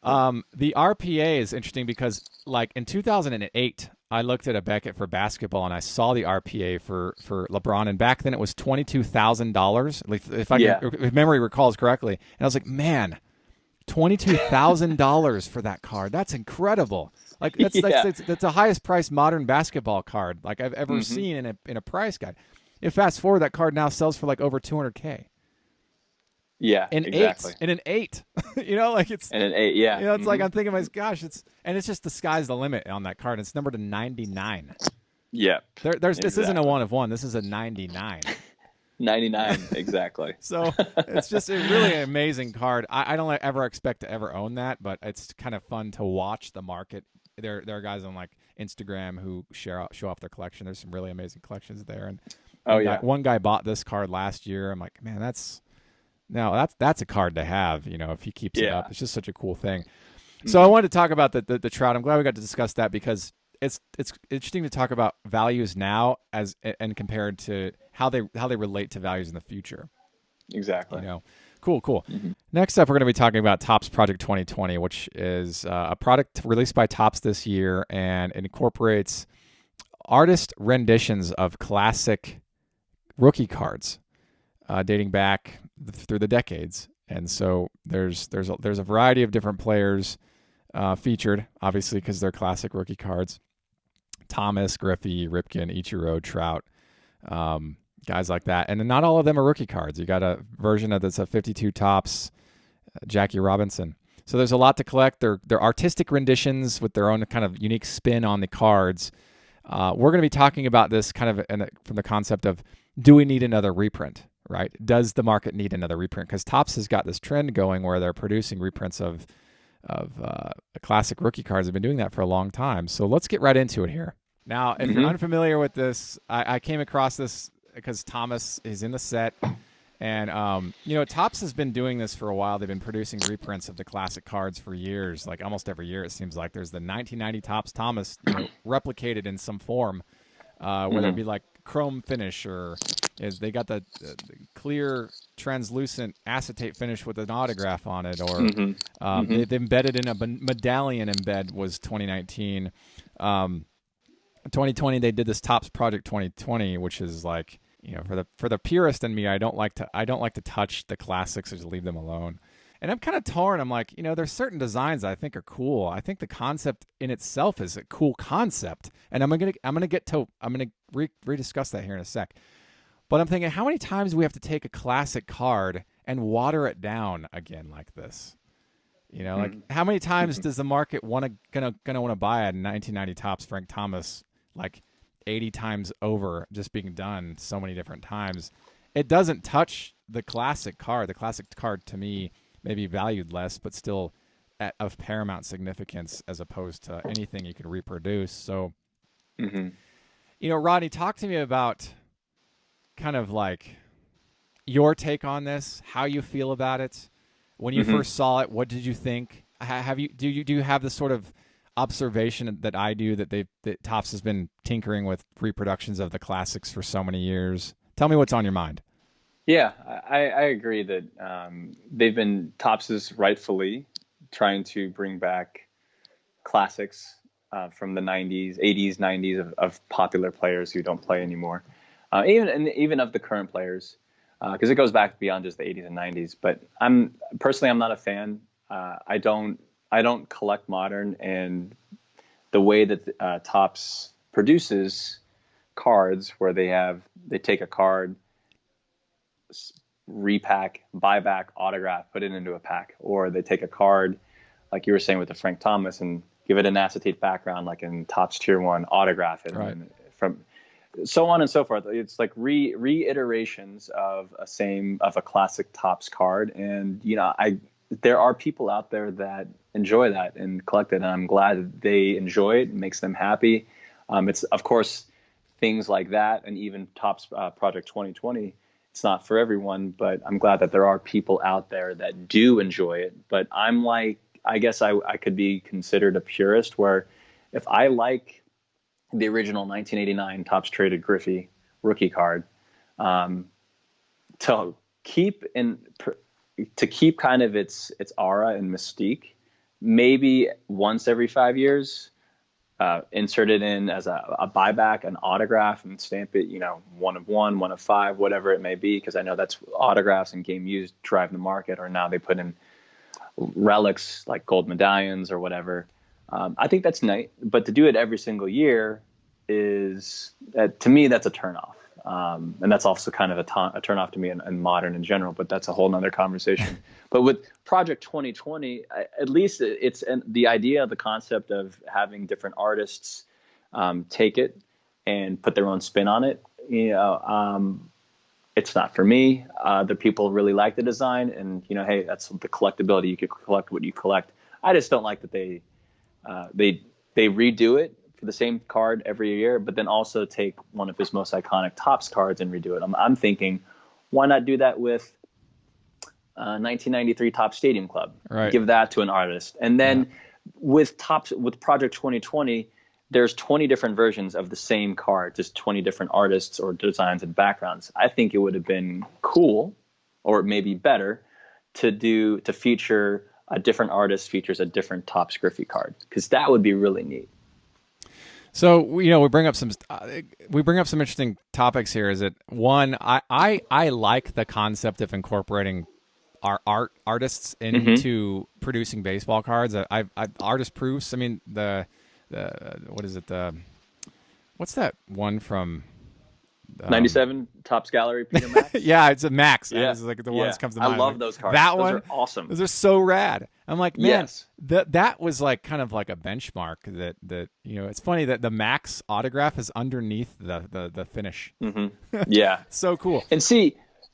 The RPA is interesting because, like in 2008, I looked at a Beckett for basketball and I saw the RPA for LeBron, and back then it was $22,000, if if memory recalls correctly. And I was like, man, $22,000 for that card. That's incredible. Like that's the highest priced modern basketball card like I've ever seen in a price guide. If fast forward, that card now sells for like over $200K. Yeah, exactly. In an 8, like it's in an 8. Yeah, it's like I'm thinking, my gosh, it's just the sky's the limit on that card. It's numbered to 99. Yeah, this isn't a 1 of 1. This is a 99. 99, exactly. So it's just a really amazing card. I don't ever expect to ever own that, but it's kind of fun to watch the market. There are guys on like Instagram who show off their collection. There's some really amazing collections there. And one guy bought this card last year. I'm like, man, that's a card to have. If he keeps it up, it's just such a cool thing. So I wanted to talk about the Trout. I'm glad we got to discuss that because it's interesting to talk about values now and compared to how they relate to values in the future. Exactly. Cool. Next up, we're going to be talking about Topps Project 2020, which is a product released by Topps this year, and it incorporates artist renditions of classic rookie cards dating back through the decades. And so there's a variety of different players featured, obviously, because they're classic rookie cards. Thomas, Griffey, Ripken, Ichiro, Trout, guys like that. And then not all of them are rookie cards. You got a version that's a 52 Topps, Jackie Robinson. So there's a lot to collect. They're artistic renditions with their own kind of unique spin on the cards. We're going to be talking about this kind of from the concept of, do we need another reprint, right? Does the market need another reprint? Because Topps has got this trend going where they're producing reprints of classic rookie cards. They've been doing that for a long time. So let's get right into it here. Now, if you're unfamiliar with this, I came across this because Thomas is in the set. And, Topps has been doing this for a while. They've been producing reprints of the classic cards for years, like almost every year, it seems like. There's the 1990 Topps Thomas replicated in some form, whether it be like chrome finish or they got the clear translucent acetate finish with an autograph on it, or they've embedded in a medallion embed was 2019. 2020 they did this Topps Project 2020, which is like, for the purist in me, I don't like to touch the classics or just leave them alone. And I'm kind of torn. I'm like, there's certain designs I think are cool. I think the concept in itself is a cool concept, and I'm gonna rediscuss that here in a sec. But I'm thinking, how many times do we have to take a classic card and water it down again like this? Like how many times does the market gonna want to buy a 1990 Topps Frank Thomas like 80 times over, just being done so many different times? It doesn't touch the classic card. The classic card to me may be valued less, but still of paramount significance as opposed to anything you could reproduce. So, Rodney, talk to me about kind of like your take on this, how you feel about it. When you first saw it, what did you think? Do you have this sort of observation that I do that Topps has been tinkering with reproductions of the classics for so many years? Tell me what's on your mind. Yeah, I agree that Topps is rightfully trying to bring back classics from the 90s, 80s, 90s of popular players who don't play anymore, even of the current players, because it goes back beyond just the 80s and 90s. But I'm not a fan. I don't collect modern, and the way that Topps produces cards, where they take a card, repack, buy back, autograph, put it into a pack, or they take a card like you were saying with the Frank Thomas and give it an acetate background like in Topps Tier 1, autograph it, right, and from so on and so forth. It's like reiterations of a classic Topps card, and there are people out there that enjoy that and collect it, and I'm glad that they enjoy it. It makes them happy. It's, of course, things like that, and even Topps Project 2020, it's not for everyone, but I'm glad that there are people out there that do enjoy it. But I'm like, I guess I could be considered a purist, where if I like the original 1989 Topps traded Griffey rookie card, to keep kind of its aura and mystique, maybe once every 5 years, insert it in as a buyback, an autograph, and stamp it, 1 of 1, 1 of 5, whatever it may be, because I know that's autographs and game used drive the market, or now they put in relics like gold medallions or whatever. I think that's nice, but to do it every single year is, to me, that's a turnoff. And that's also kind of a turnoff to me in modern in general, but that's a whole nother conversation. But with Project 2020, at least it's the idea, the concept of having different artists take it and put their own spin on it. It's not for me. The people really like the design, and hey, that's the collectability. You could collect what you collect. I just don't like that they redo it for the same card every year, but then also take one of his most iconic Topps cards and redo it. I'm thinking, why not do that with 1993 Topps Stadium Club? Right. Give that to an artist, and then with Project 2020. There's 20 different versions of the same card, just 20 different artists or designs and backgrounds. I think it would have been cool, or maybe better, to feature a different artist features a different Topps Griffey card, because that would be really neat. So we bring up some interesting topics here. Is that one? I like the concept of incorporating our artists into producing baseball cards. I artist proofs. I mean what is it? What's that one from? 97 Topps Gallery, Peter Max. Yeah, it's a Max. Yeah, it's like the one that comes to mind. I love those cards. That those one, are awesome. Those are so rad. I'm like, man, yes. that was like kind of like a benchmark. That it's funny that the Max autograph is underneath the finish. Mm-hmm. Yeah, so cool.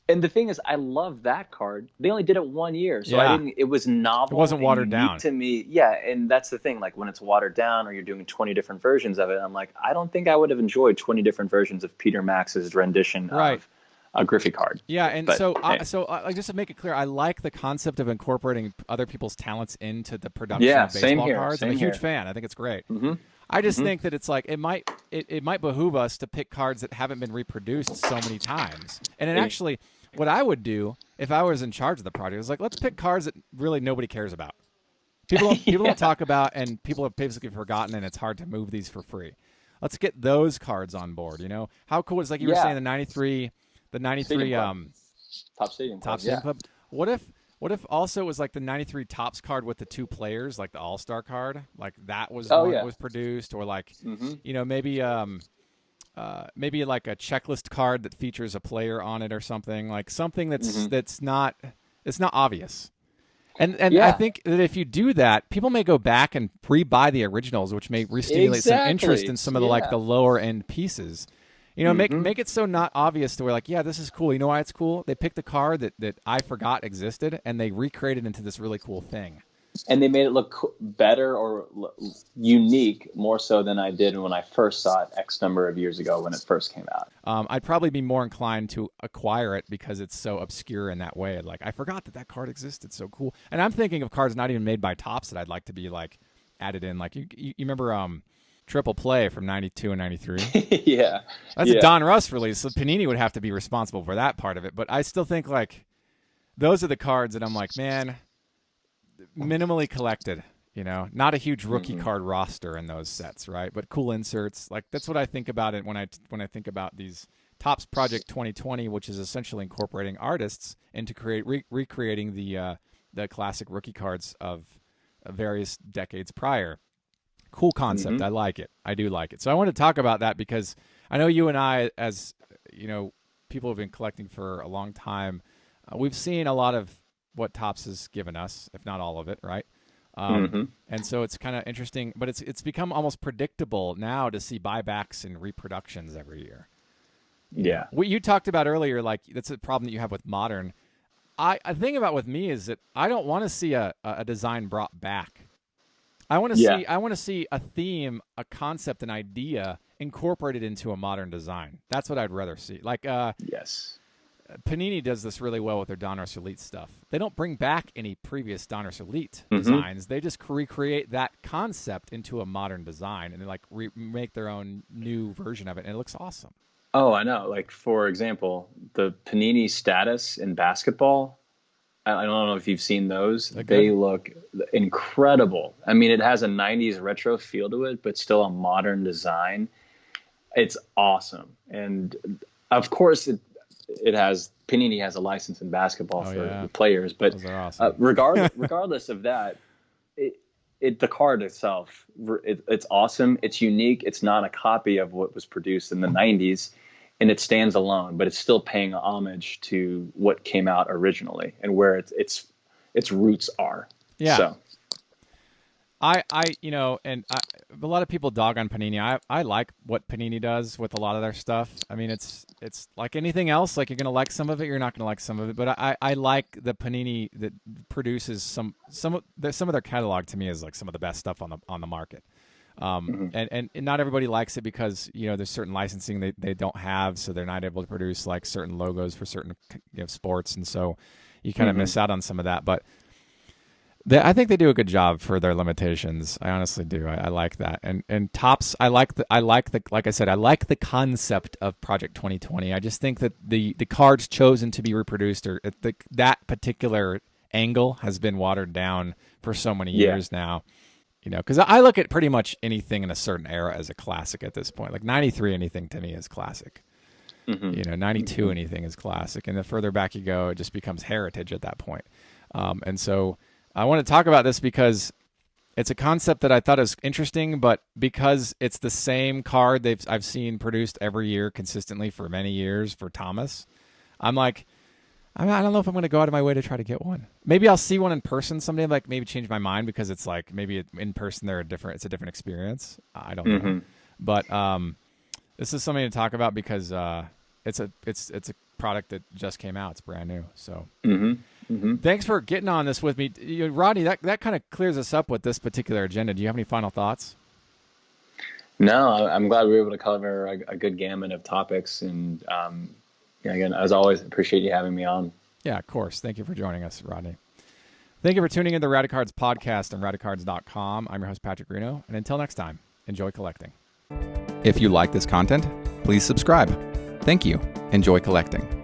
And the thing is, I love that card. They only did it 1 year, so it was novel. It wasn't watered down to me. Yeah, and that's the thing. Like when it's watered down, or you're doing 20 different versions of it, I'm like, I don't think I would have enjoyed 20 different versions of Peter Max's rendition of a Griffey card. Yeah, and but, just to make it clear, I like the concept of incorporating other people's talents into the production of baseball cards. I'm a huge fan. I think it's great. Mm-hmm. I just think that it's like it might behoove us to pick cards that haven't been reproduced so many times, and actually. What I would do if I was in charge of the project is like, let's pick cards that really nobody cares about. People don't talk about, and people have basically forgotten, and it's hard to move these for free. Let's get those cards on board. How cool is, like you were saying, the 93 Topps Stadium Club. What if also it was like the 93 Topps card with the two players, like the All-Star card, like that was was produced, or like maybe like a checklist card that features a player on it, or something that's not obvious. And I think that if you do that, people may go back and pre-buy the originals, which may re-stimulate some interest in some of the lower end pieces. Make it so not obvious to where like, yeah, this is cool. You know why it's cool? They picked a card that I forgot existed, and they recreated into this really cool thing. And they made it look better or unique, more so than I did when I first saw it X number of years ago when it first came out. I'd probably be more inclined to acquire it because it's so obscure in that way. Like, I forgot that card existed. So cool. And I'm thinking of cards not even made by Topps that I'd like to be like added in. Like you remember Triple Play from 92 and 93? Yeah. That's a Don Russ release, so Panini would have to be responsible for that part of it. But I still think like those are the cards that I'm like, man, minimally collected, not a huge rookie card roster in those sets, right? But cool inserts. Like that's what I think about it when I think about these Topps Project 2020, which is essentially incorporating artists into recreating the classic rookie cards of various decades prior. Cool concept. I like it. I do like it. So I want to talk about that because I know you and I, as people have been collecting for a long time, we've seen a lot of what Topps has given us, if not all of it, right? And so it's kind of interesting, but it's become almost predictable now to see buybacks and reproductions every year. Yeah. What you talked about earlier, like that's a problem that you have with modern. I think about with me is that I don't want to see a design brought back. I want to see a theme, a concept, an idea incorporated into a modern design. That's what I'd rather see. Like yes. Panini does this really well with their Donruss Elite stuff. They don't bring back any previous Donruss Elite designs. They just recreate that concept into a modern design, and they like make their own new version of it, and it looks awesome. Oh, I know. Like, for example, the Panini status in basketball I don't know if you've seen those. They're They good. look incredible. I mean, it has a 90s retro feel to it, but still a modern design. It's awesome. And of course, it has Panini has a license in basketball Oh, for yeah. the players, but Those are awesome. regardless of that, the card itself, it's awesome. It's unique. It's not a copy of what was produced in the 90s, and it stands alone, but it's still paying homage to what came out originally and where its roots are. Yeah. So A lot of people dog on Panini. I like what Panini does with a lot of their stuff. I mean, it's like anything else. Like, you're gonna like some of it, you're not gonna like some of it. But I like the Panini that produces some of their catalog. To me, is like some of the best stuff on the market. And not everybody likes it because there's certain licensing they don't have, so they're not able to produce like certain logos for certain sports, and so you kind of miss out on some of that. But I think they do a good job for their limitations. I honestly do. I like that. And Topps, I like the like I said, I like the concept of Project 2020. I just think that the cards chosen to be reproduced, or that particular angle, has been watered down for so many years now. Because I look at pretty much anything in a certain era as a classic at this point. Like 93, anything to me is classic. 92, anything is classic. And the further back you go, it just becomes heritage at that point. And so I want to talk about this because it's a concept that I thought was interesting, but because it's the same card I've seen produced every year consistently for many years for Thomas, I'm like, I don't know if I'm going to go out of my way to try to get one. Maybe I'll see one in person someday, like maybe change my mind, because it's like maybe in person it's a different experience. I don't know. But this is something to talk about because it's a product that just came out. It's brand new. So thanks for getting on this with me. Rodney, that kind of clears us up with this particular agenda. Do you have any final thoughts? No, I'm glad we were able to cover a good gamut of topics. And again, as always, appreciate you having me on. Yeah, of course. Thank you for joining us, Rodney. Thank you for tuning in to the Radicards podcast on radicards.com. I'm your host, Patrick Reno. And until next time, enjoy collecting. If you like this content, please subscribe. Thank you. Enjoy collecting.